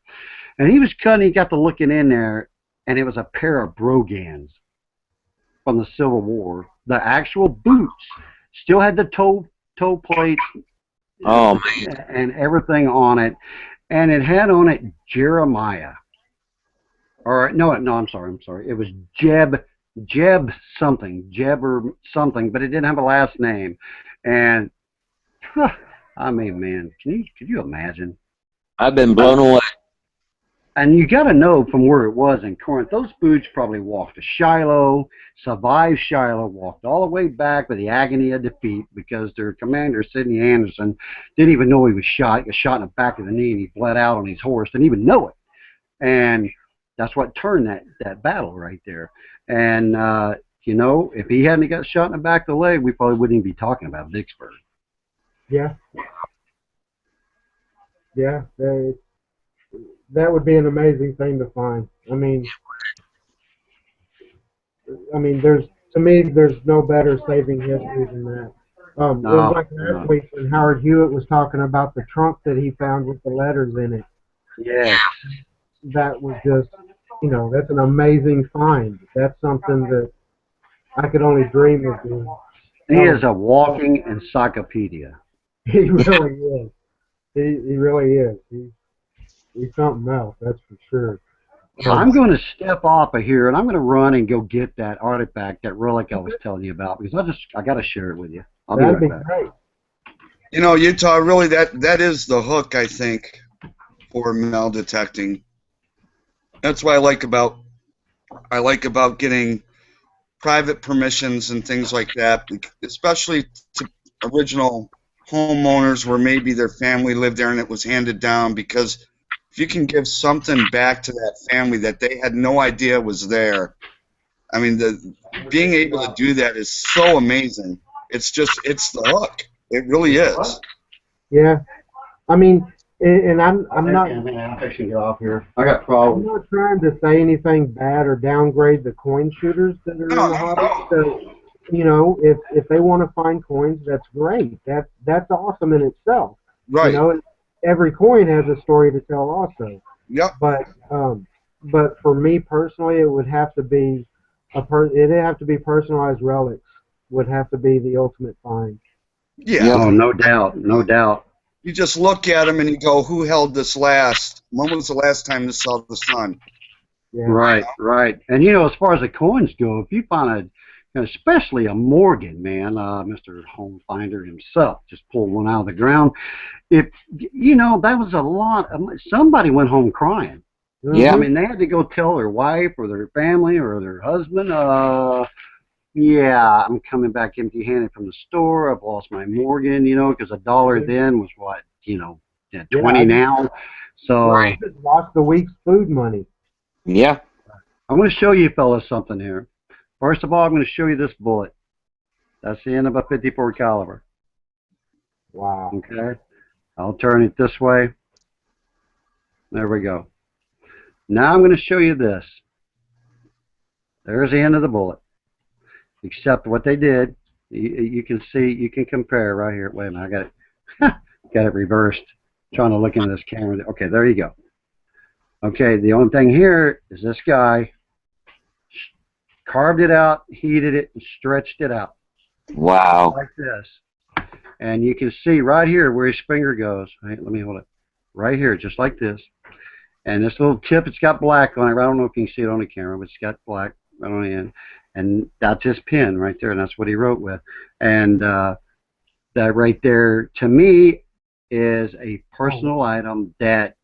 S6: and he was cutting, he got to looking in there, and it was a pair of brogans from the Civil War. The actual boots still had the toe plates,
S3: oh man,
S6: and everything on it, and it had on it Jeremiah, or no, I'm sorry, it was Jeb something, but it didn't have a last name, and I mean, man, could you imagine?
S3: I've been blown away.
S6: And you got to know, from where it was in Corinth, those boots probably walked to Shiloh, survived Shiloh, walked all the way back with the agony of defeat, because their commander, Sidney Anderson, didn't even know he was shot. He was shot in the back of the knee, and he bled out on his horse, didn't even know it. And that's what turned that battle right there. And, if he hadn't got shot in the back of the leg, we probably wouldn't even be talking about Vicksburg.
S1: Yeah. Yeah, that would be an amazing thing to find. I mean, there's no better saving history than that. It was like last week when Howard Hewitt was talking about the trunk that he found with the letters in it.
S6: Yeah.
S1: That was just, that's an amazing find. That's something that I could only dream of doing.
S6: He is a walking encyclopedia.
S1: He really is. He really is. He's something else, that's for sure.
S6: I'm going to step off of here, and I'm going to run and go get that artifact, that relic I was telling you about, because I got to share it with you.
S1: That'd be great.
S5: Utah, really, that is the hook, I think, for metal detecting. That's what I like about getting private permissions and things like that, especially to original homeowners where maybe their family lived there and it was handed down, because if you can give something back to that family that they had no idea was there, I mean, being able to do that is so amazing. It's the hook. It really is.
S1: Yeah. I mean, and I'm not.
S6: I'm fixing to get off here. I got problems.
S1: I'm not trying to say anything bad or downgrade the coin shooters that are in the hobby. So, if they want to find coins, that's great. That's awesome in itself.
S5: Right.
S1: Every coin has a story to tell, also.
S5: Yep.
S1: But for me personally, it would have to be it'd have to be personalized relics. Would have to be the ultimate find.
S5: Yeah.
S6: Oh, no doubt.
S5: You just look at them and you go, who held this last? When was the last time this saw the sun?
S1: Yeah.
S6: Right. And as far as the coins go, if you find especially a Morgan, man, Mr. Home Finder himself just pulled one out of the ground. That was a lot. Somebody went home crying.
S3: Yeah.
S6: I mean, they had to go tell their wife or their family or their husband, yeah, I'm coming back empty-handed from the store. I've lost my Morgan, you know, because a dollar then was what, you know, at 20 now. So
S1: I just lost the week's food money.
S3: Yeah.
S6: I'm going to show you fellas something here. First of all, I'm going to show you this bullet. That's the end of a 54 caliber.
S1: Wow.
S6: Okay. I'll turn it this way. There we go. Now I'm going to show you this. There's the end of the bullet. Except what they did, you can see, you can compare right here. Wait a minute, I got it, got it reversed. Trying to look into this camera. Okay, there you go. Okay, the only thing here is this guy carved it out, heated it, and stretched it out.
S3: Wow.
S6: Like this. And you can see right here where his finger goes. Right, let me hold it. Right here, just like this. And this little tip, it's got black on it. I don't know if you can see it on the camera, but it's got black right on the end. And that's his pen right there, and that's what he wrote with. And that right there, to me, is a personal item that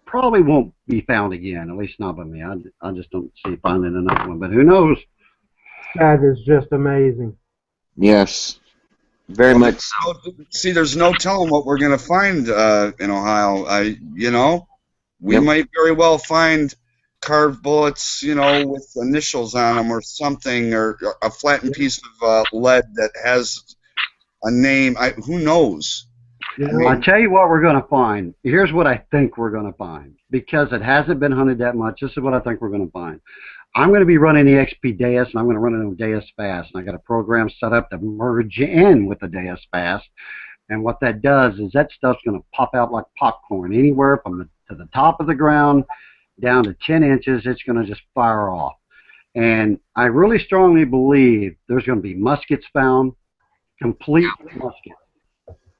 S6: probably won't be found again, at least not by me. I just don't see finding another one, but who knows?
S1: That is just amazing.
S3: Yes. Very much so.
S5: See, there's no telling what we're going to find in Ohio. You know, we might very well find carved bullets, you know, with initials on them or something, or a flattened piece of lead that has a name. Who knows?
S1: You
S5: I
S1: know,
S5: mean,
S6: I'll tell you what we're going to find. Here's what I think we're going to find. Because it hasn't been hunted that much, this is what I think we're going to find. I'm going to be running the XP Deus, and I'm going to run it on Deus Fast. And I got a program set up to merge in with the Deus Fast. And what that does is that stuff's going to pop out like popcorn. Anywhere from to the top of the ground down to 10 inches, it's going to just fire off. And I really strongly believe there's going to be muskets found, complete muskets.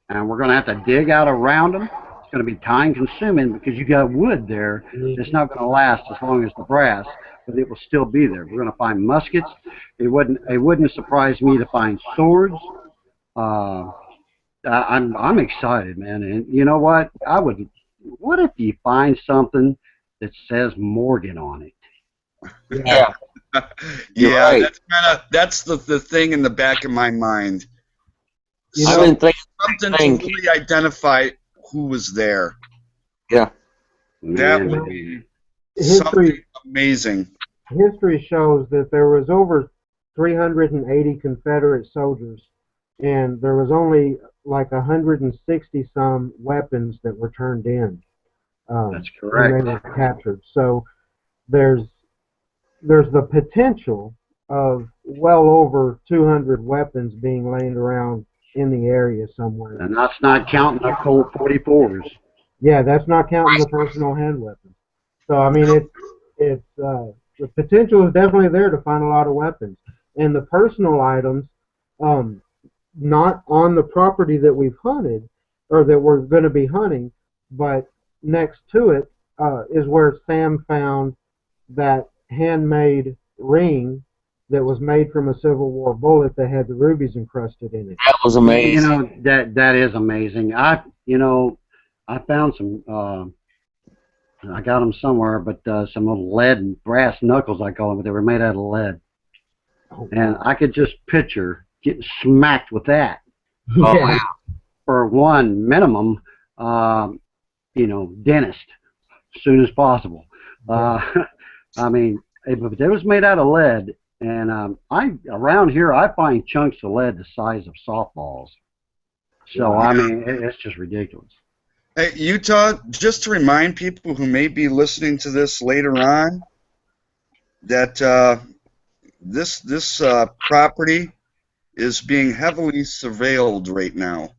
S6: And we're going to have to dig out around them. It's going to be time consuming because you got wood there. It's not going to last as long as the brass, but it will still be there. We're going to find muskets. It wouldn't surprise me to find swords. I'm excited, man. And you know what? What if you find something that says Morgan on it?
S3: Yeah.
S5: yeah,
S3: right.
S5: that's the thing in the back of my mind.
S3: I've been thinking
S5: Something to really identify who was there.
S3: Yeah.
S5: That
S6: Man,
S5: would be something amazing.
S1: history shows that there was over 380 Confederate soldiers, and there was only like 160 some weapons that were turned in.
S6: that's correct.
S1: When they were captured. So there's the potential of well over 200 weapons being laying around in the area somewhere.
S6: And that's not counting the Colt 44s.
S1: Yeah, that's not counting the personal hand weapons. So I mean, it's the potential is definitely there to find a lot of weapons, and the personal items, not on the property that we've hunted or that we're going to be hunting, but next to it is where Sam found that handmade ring that was made from a Civil War bullet that had the rubies encrusted in it.
S3: That was amazing.
S6: You know, that is amazing. I found some. I got them somewhere, but some little lead and brass knuckles, I call them, but they were made out of lead. And I could just picture getting smacked with that.
S1: Yeah.
S6: For one minimum, dentist as soon as possible. I mean, if it was made out of lead, and around here I find chunks of lead the size of softballs. So I mean, it's just ridiculous.
S5: Hey, Utah, just to remind people who may be listening to this later on that this property is being heavily surveilled right now.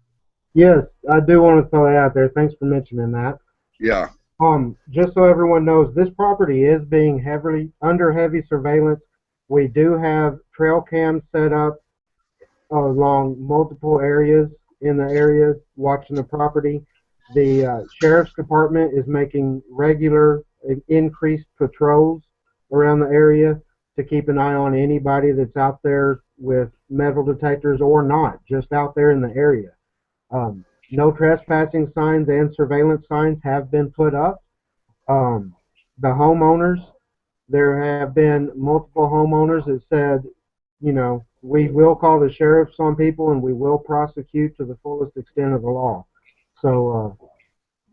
S1: Yes, I do want to throw that out there. Thanks for mentioning that.
S5: Yeah.
S1: Just so everyone knows, this property is being under heavy surveillance. We do have trail cams set up along multiple areas in the area watching the property. The sheriff's department is making regular increased patrols around the area to keep an eye on anybody that's out there with metal detectors or not, just out there in the area. No trespassing signs and surveillance signs have been put up. The homeowners, there have been multiple homeowners that said you know, we will call the sheriffs on people, and we will prosecute to the fullest extent of the law. So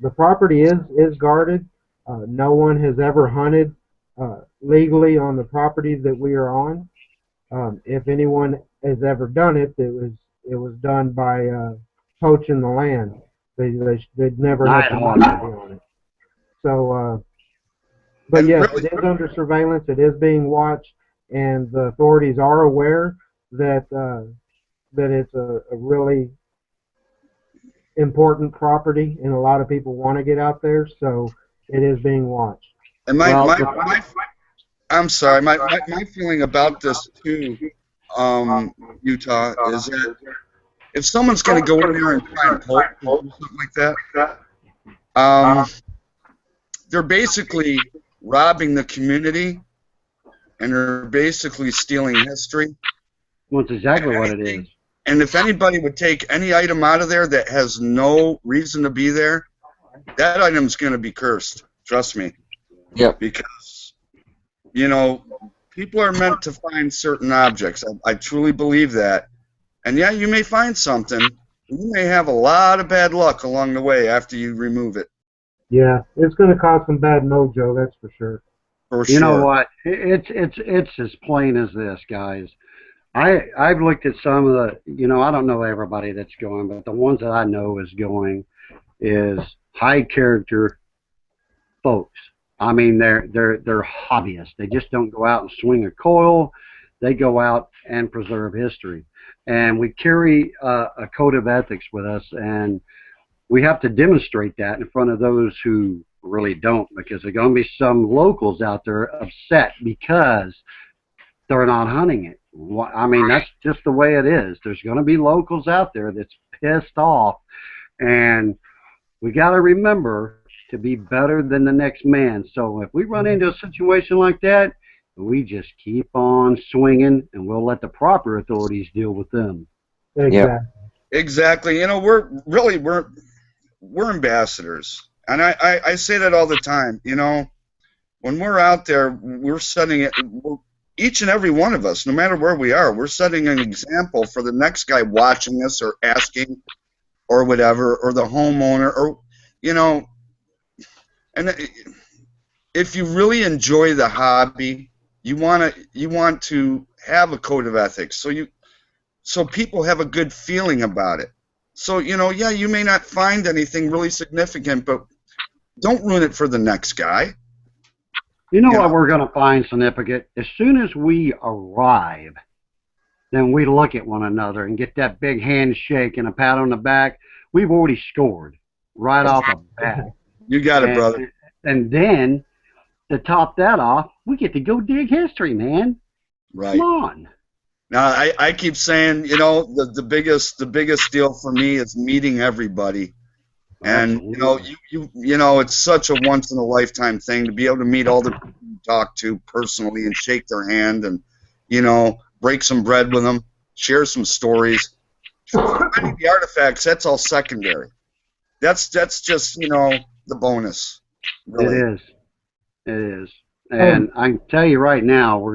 S1: the property is guarded. No one has ever hunted legally on the property that we are on. If anyone has ever done it, it was done by poaching the land. They'd never had
S6: Night
S1: the
S6: hawk.
S1: money on it. So, but
S5: And
S1: yes,
S5: really,
S1: it is under surveillance. It is being watched, and the authorities are aware that that it's a really important property, and a lot of people want to get out there. So it is being watched.
S5: and
S6: Well,
S5: I'm sorry, my feeling about this too, Utah, is that if someone's going to go in there and try and poach or do something like that, um, they're basically robbing the community, and they're basically stealing history.
S6: well, it's exactly what it is.
S5: And if anybody would take any item out of there that has no reason to be there, that item's going to be cursed. Trust me.
S3: Yep.
S5: Because, you know, people are meant to find certain objects. I truly believe that. And yeah, you may find something. You may have a lot of bad luck along the way after you remove it.
S1: Yeah, it's going to cause some bad mojo, that's for sure.
S5: For
S6: You know
S5: sure.
S6: what? It's as plain as this, guys. I've looked at some of the, you know, I don't know everybody that's going, but the ones that I know is going is high character folks. I mean, they're hobbyists. They just don't go out and swing a coil. They go out and preserve history. And we carry a code of ethics with us, and we have to demonstrate that in front of those who really don't, because there are going to be some locals out there upset because they're not hunting it. I mean, that's just the way it is. There's going to be locals out there that's pissed off, and we got to remember to be better than the next man. So if we run into a situation like that, we just keep on swinging, and we'll let the proper authorities deal with them.
S1: Exactly.
S5: Exactly. You know, we're ambassadors. And I say that all the time. You know, when we're out there, we're setting it. Each and every one of us, no matter where we are, we're setting an example for the next guy watching us or asking or whatever, or the homeowner, or, you know, and if you really enjoy the hobby, you want to have a code of ethics, so people have a good feeling about it. So, you know, yeah, you may not find anything really significant, but don't ruin it for the next guy.
S6: You know what we're going to find significant? As soon as we arrive, then we look at one another and get that big handshake and a pat on the back. We've already scored right off the bat.
S5: You got it, brother.
S6: And then, to top that off, we get to go dig history, man.
S5: Right.
S6: Come on.
S5: Now, I keep saying, you know, the biggest deal for me is meeting everybody. And you know, it's such a once in a lifetime thing to be able to meet all the people you talk to personally and shake their hand and, you know, break some bread with them, share some stories. Finding the artifacts, that's all secondary. That's just, you know, the bonus. Really.
S6: It is. And I can tell you right now,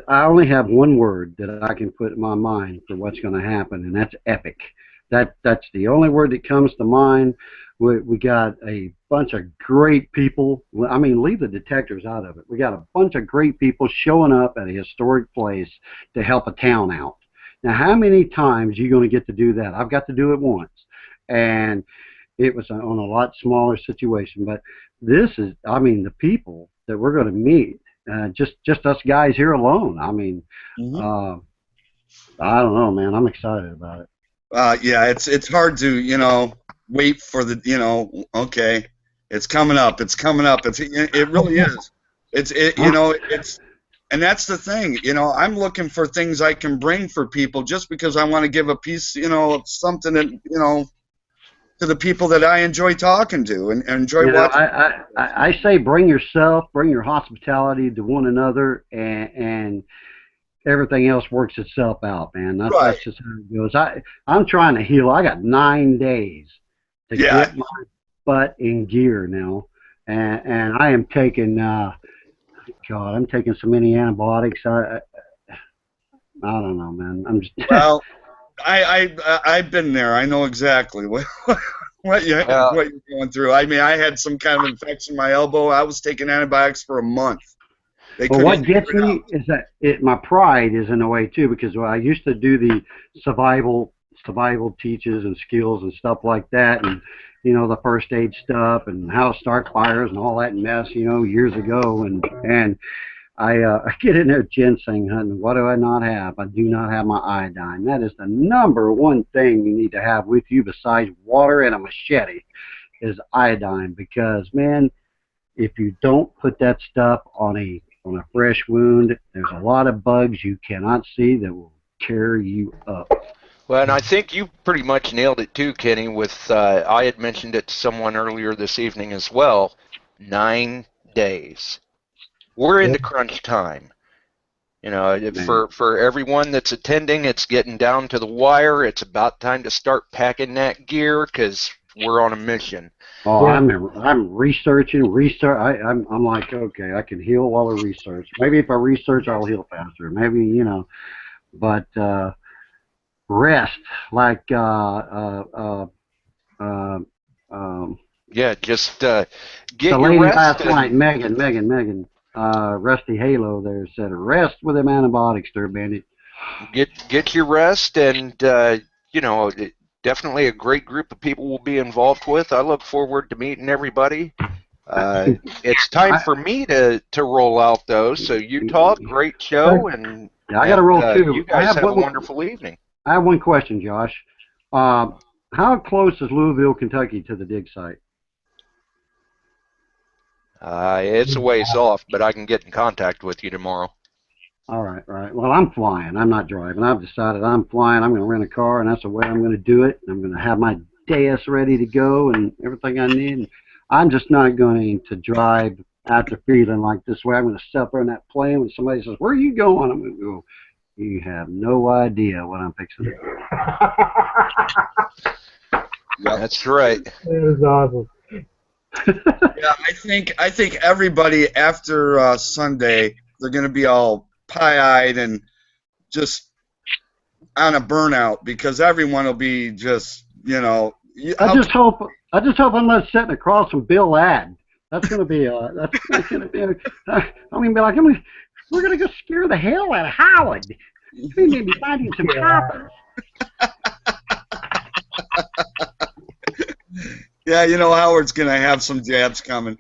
S6: I only have one word that I can put in my mind for what's going to happen, and that's epic. That's the only word that comes to mind. We got a bunch of great people. I mean, leave the detectives out of it. We got a bunch of great people showing up at a historic place to help a town out. Now, how many times are you going to get to do that? I've got to do it once, and it was on a lot smaller situation. But this is, I mean, the people that we're going to meet, just us guys here alone. I mean, I don't know, man. I'm excited about it.
S5: Yeah, it's hard to, you know, wait for the, you know, okay, it's coming up. It really is. You know, and that's the thing, you know, I'm looking for things I can bring for people just because I want to give a piece, you know, of something that, you know, to the people that I enjoy talking to and enjoy watching.
S6: I say bring yourself, bring your hospitality to one another, and everything else works itself out, man. That's just how it goes. I'm trying to heal. I got 9 days to get my butt in gear now, and I am taking, I'm taking so many antibiotics. I don't know, man. I'm just.
S5: Well, I've been there. I know exactly what you're going through. I mean, I had some kind of infection in my elbow. I was taking antibiotics for a month. They
S6: But
S5: couldn't
S6: what
S5: figure
S6: gets
S5: it
S6: me
S5: out.
S6: is that my pride is in a way too, because I used to do the survival teaches and skills and stuff like that, and the first aid stuff and how to start fires and all that mess, years ago, and I get in there ginseng hunting. What do I not have? I do not have my iodine. That is the number one thing you need to have with you besides water and a machete is iodine, because man, if you don't put that stuff on a fresh wound, there's a lot of bugs you cannot see that will tear you up.
S2: Well, and I think you pretty much nailed it too, Kenny, with I had mentioned it to someone earlier this evening as well, 9 days. We're into crunch time. For everyone that's attending, it's getting down to the wire. It's about time to start packing that gear because we're on a mission.
S6: Oh, yeah. I'm researching. I'm like, okay, I can heal while I research. Maybe if I research, I'll heal faster. Maybe, but rest, like
S2: yeah, just get
S6: the
S2: your
S6: lady
S2: rest.
S6: last night, Megan, Rusty Halo there said, rest with them antibiotics there, Bandit.
S2: Get your rest, and definitely a great group of people will be involved with. I look forward to meeting everybody. It's time for me to roll out though. So Utah, great show, and
S6: yeah, I got to roll too.
S2: You guys have a wonderful evening.
S6: I have one question, Josh. How close is Louisville, Kentucky to the dig site?
S2: It's a ways off, but I can get in contact with you tomorrow.
S6: All right. Well, I'm flying. I'm not driving. I've decided I'm flying. I'm going to rent a car, and that's the way I'm going to do it. I'm going to have my dais ready to go and everything I need. And I'm just not going to drive after feeling like this way. I'm going to sit up there in that plane when somebody says, "Where are you going?" I'm going to go, "You have no idea what I'm fixing to do."
S2: That's right.
S1: That is awesome.
S5: Yeah, I think everybody after Sunday, they're going to be all pie-eyed and just on a burnout because everyone will be just,
S6: I just hope I'm not sitting across from Bill Ladd. That's going to be that's going to be. I'm going to be like, we're going to go scare the hell out of Howard. We may be finding some coppers.
S5: Yeah, Howard's going to have some jabs coming.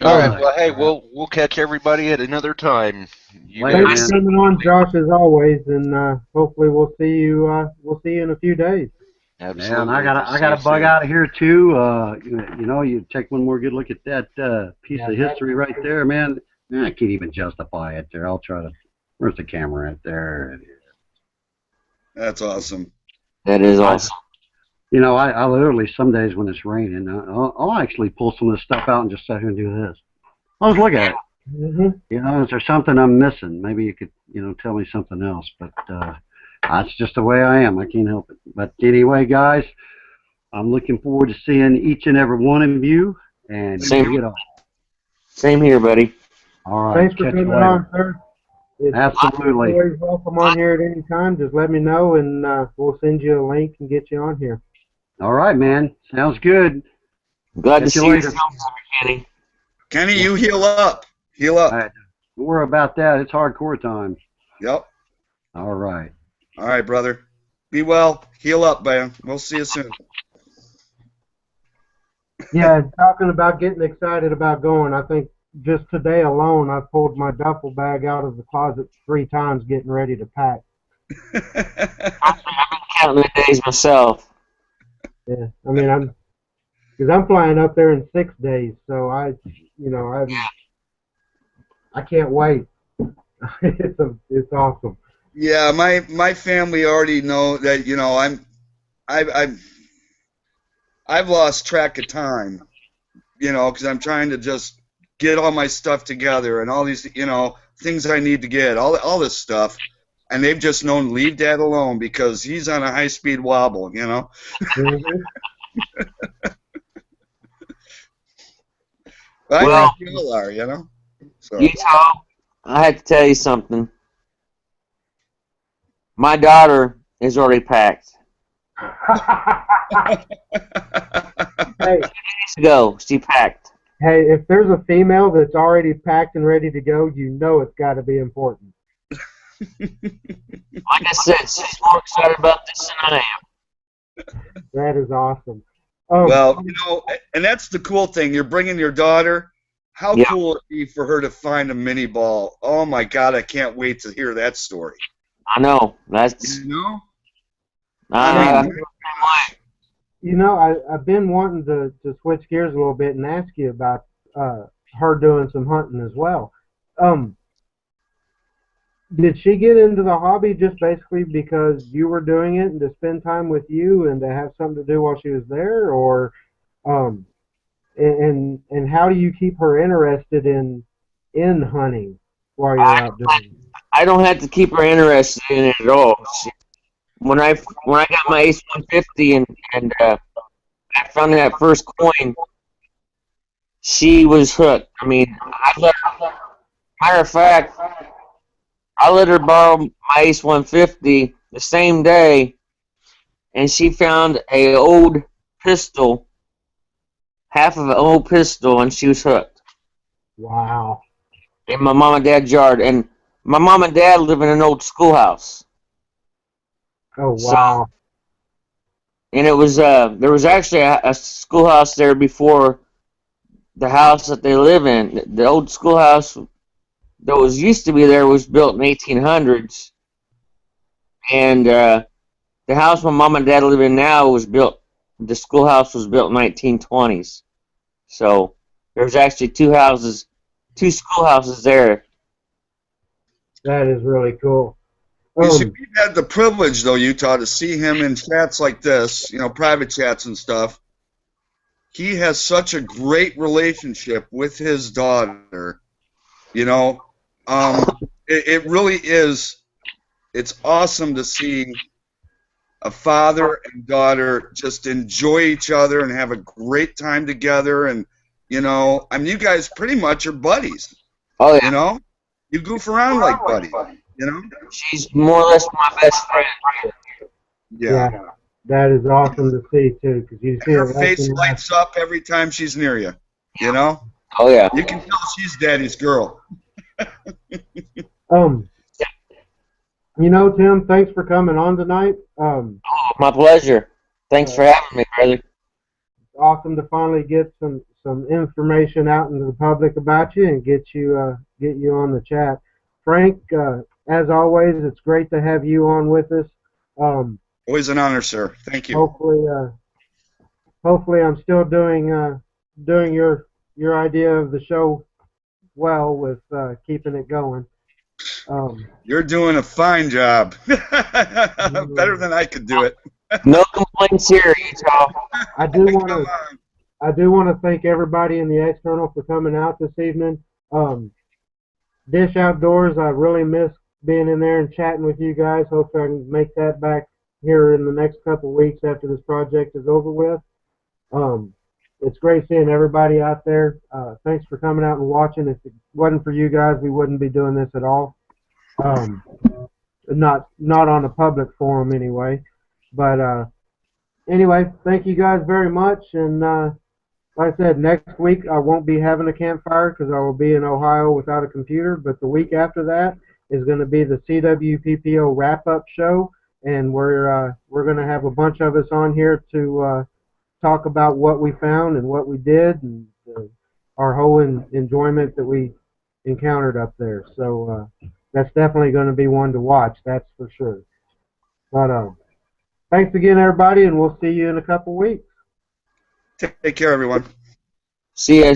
S2: All right. Well, hey, we'll catch everybody at another time.
S1: Thanks for coming on, Josh, as always, and hopefully we'll see you in a few days.
S2: Absolutely.
S6: Man, I gotta bug out of here too. You take one more good look at that piece of history right there, man. I can't even justify it there. I'll try to. Where's the camera right there?
S5: That's awesome.
S3: That is awesome.
S6: I literally, some days when it's raining, I'll actually pull some of this stuff out and just sit here and do this. I'll just look at it.
S1: Mm-hmm.
S6: Is there something I'm missing? Maybe you could, tell me something else. But that's just the way I am. I can't help it. But anyway, guys, I'm looking forward to seeing each and every one of you. And
S3: Same here, buddy.
S6: All right.
S1: Thanks for coming on, sir.
S6: Absolutely.
S1: Always welcome on here at any time. Just let me know, and we'll send you a link and get you on here.
S6: All right, man. Sounds good.
S3: Glad to see you, Kenny.
S5: Kenny, you heal up. Heal up.
S6: All right. Don't worry about that. It's hardcore time.
S5: Yep.
S6: All right.
S5: All right, brother. Be well. Heal up, man. We'll see you soon.
S1: Yeah, talking about getting excited about going, I think just today alone, I pulled my duffel bag out of the closet 3 times getting ready to pack.
S3: I've been counting the days myself.
S1: Yeah, I mean, I'm flying up there in 6 days, so I can't wait. It's awesome.
S5: Yeah, my family already know that I've lost track of time, because I'm trying to just get all my stuff together and all these things I need to get, all this stuff. And they've just known, leave Dad alone because he's on a high-speed wobble,
S1: Mm-hmm.
S5: I think you all are, So.
S3: Utah, I had to tell you something. My daughter is already packed.
S1: Hey,
S3: Days ago, she packed.
S1: hey, if there's a female that's already packed and ready to go, you know it's got to be important.
S3: Like I said, she's more excited about this than I am.
S1: That is awesome.
S5: Well, and that's the cool thing. You're bringing your daughter. How
S3: Yeah.
S5: cool would it be for her to find a mini ball? Oh my God, I can't wait to hear that story.
S3: I know. That's.
S5: You know?
S3: I
S1: I've been wanting to switch gears a little bit and ask you about her doing some hunting as well. Did she get into the hobby just basically because you were doing it and to spend time with you and to have something to do while she was there, or and how do you keep her interested in hunting while you're out doing it?
S3: I don't have to keep her interested in it at all. When I got my Ace 150 and I found that first coin, she was hooked. I mean, matter of fact, I let her borrow my Ace 150 the same day, and she found a old pistol, half of an old pistol, and she was hooked.
S1: Wow.
S3: In my mom and dad's yard, and my mom and dad live in an old schoolhouse.
S1: Oh wow.
S3: And it was there was actually a schoolhouse there before the house that they live in. The old schoolhouse that was used to be there was built in 1800s, and the house my mom and dad live in now was built. The schoolhouse was built in 1920s. So there's actually two schoolhouses there.
S1: That is really cool.
S5: You see, we've had the privilege, though, Utah, to see him in chats like this, private chats and stuff. He has such a great relationship with his daughter. It really is. It's awesome to see a father and daughter just enjoy each other and have a great time together. And, you guys pretty much are buddies.
S3: Oh, yeah.
S5: You goof around like buddies.
S3: She's more or less my best friend.
S5: Yeah.
S1: That is awesome to see too, because you see
S5: her face lights up every time she's near you.
S3: Oh yeah.
S5: You can tell she's daddy's girl.
S1: Tim, thanks for coming on tonight.
S3: My pleasure. Thanks for having me, brother.
S1: It's awesome to finally get some information out into the public about you and get you on the chat. Frank, as always, it's great to have you on with us.
S5: Always an honor, sir. Thank you.
S1: Hopefully I'm still doing your idea of the show well with keeping it going.
S5: You're doing a fine job. Better than I could do it.
S3: No complaints here, Utah.
S1: I do want to thank everybody in the external for coming out this evening. Dish Outdoors, I really miss being in there and chatting with you guys. Hopefully I can make that back here in the next couple of weeks after this project is over with. It's great seeing everybody out there. Thanks for coming out and watching. If it wasn't for you guys, we wouldn't be doing this at all. Not on a public forum anyway. But anyway, thank you guys very much. And like I said, next week I won't be having a campfire because I will be in Ohio without a computer. But the week after that is going to be the CWPPO wrap-up show, and we're going to have a bunch of us on here to talk about what we found and what we did and our whole enjoyment that we encountered up there. So that's definitely going to be one to watch, that's for sure. But thanks again, everybody, and we'll see you in a couple weeks.
S5: Take care, everyone.
S3: See you.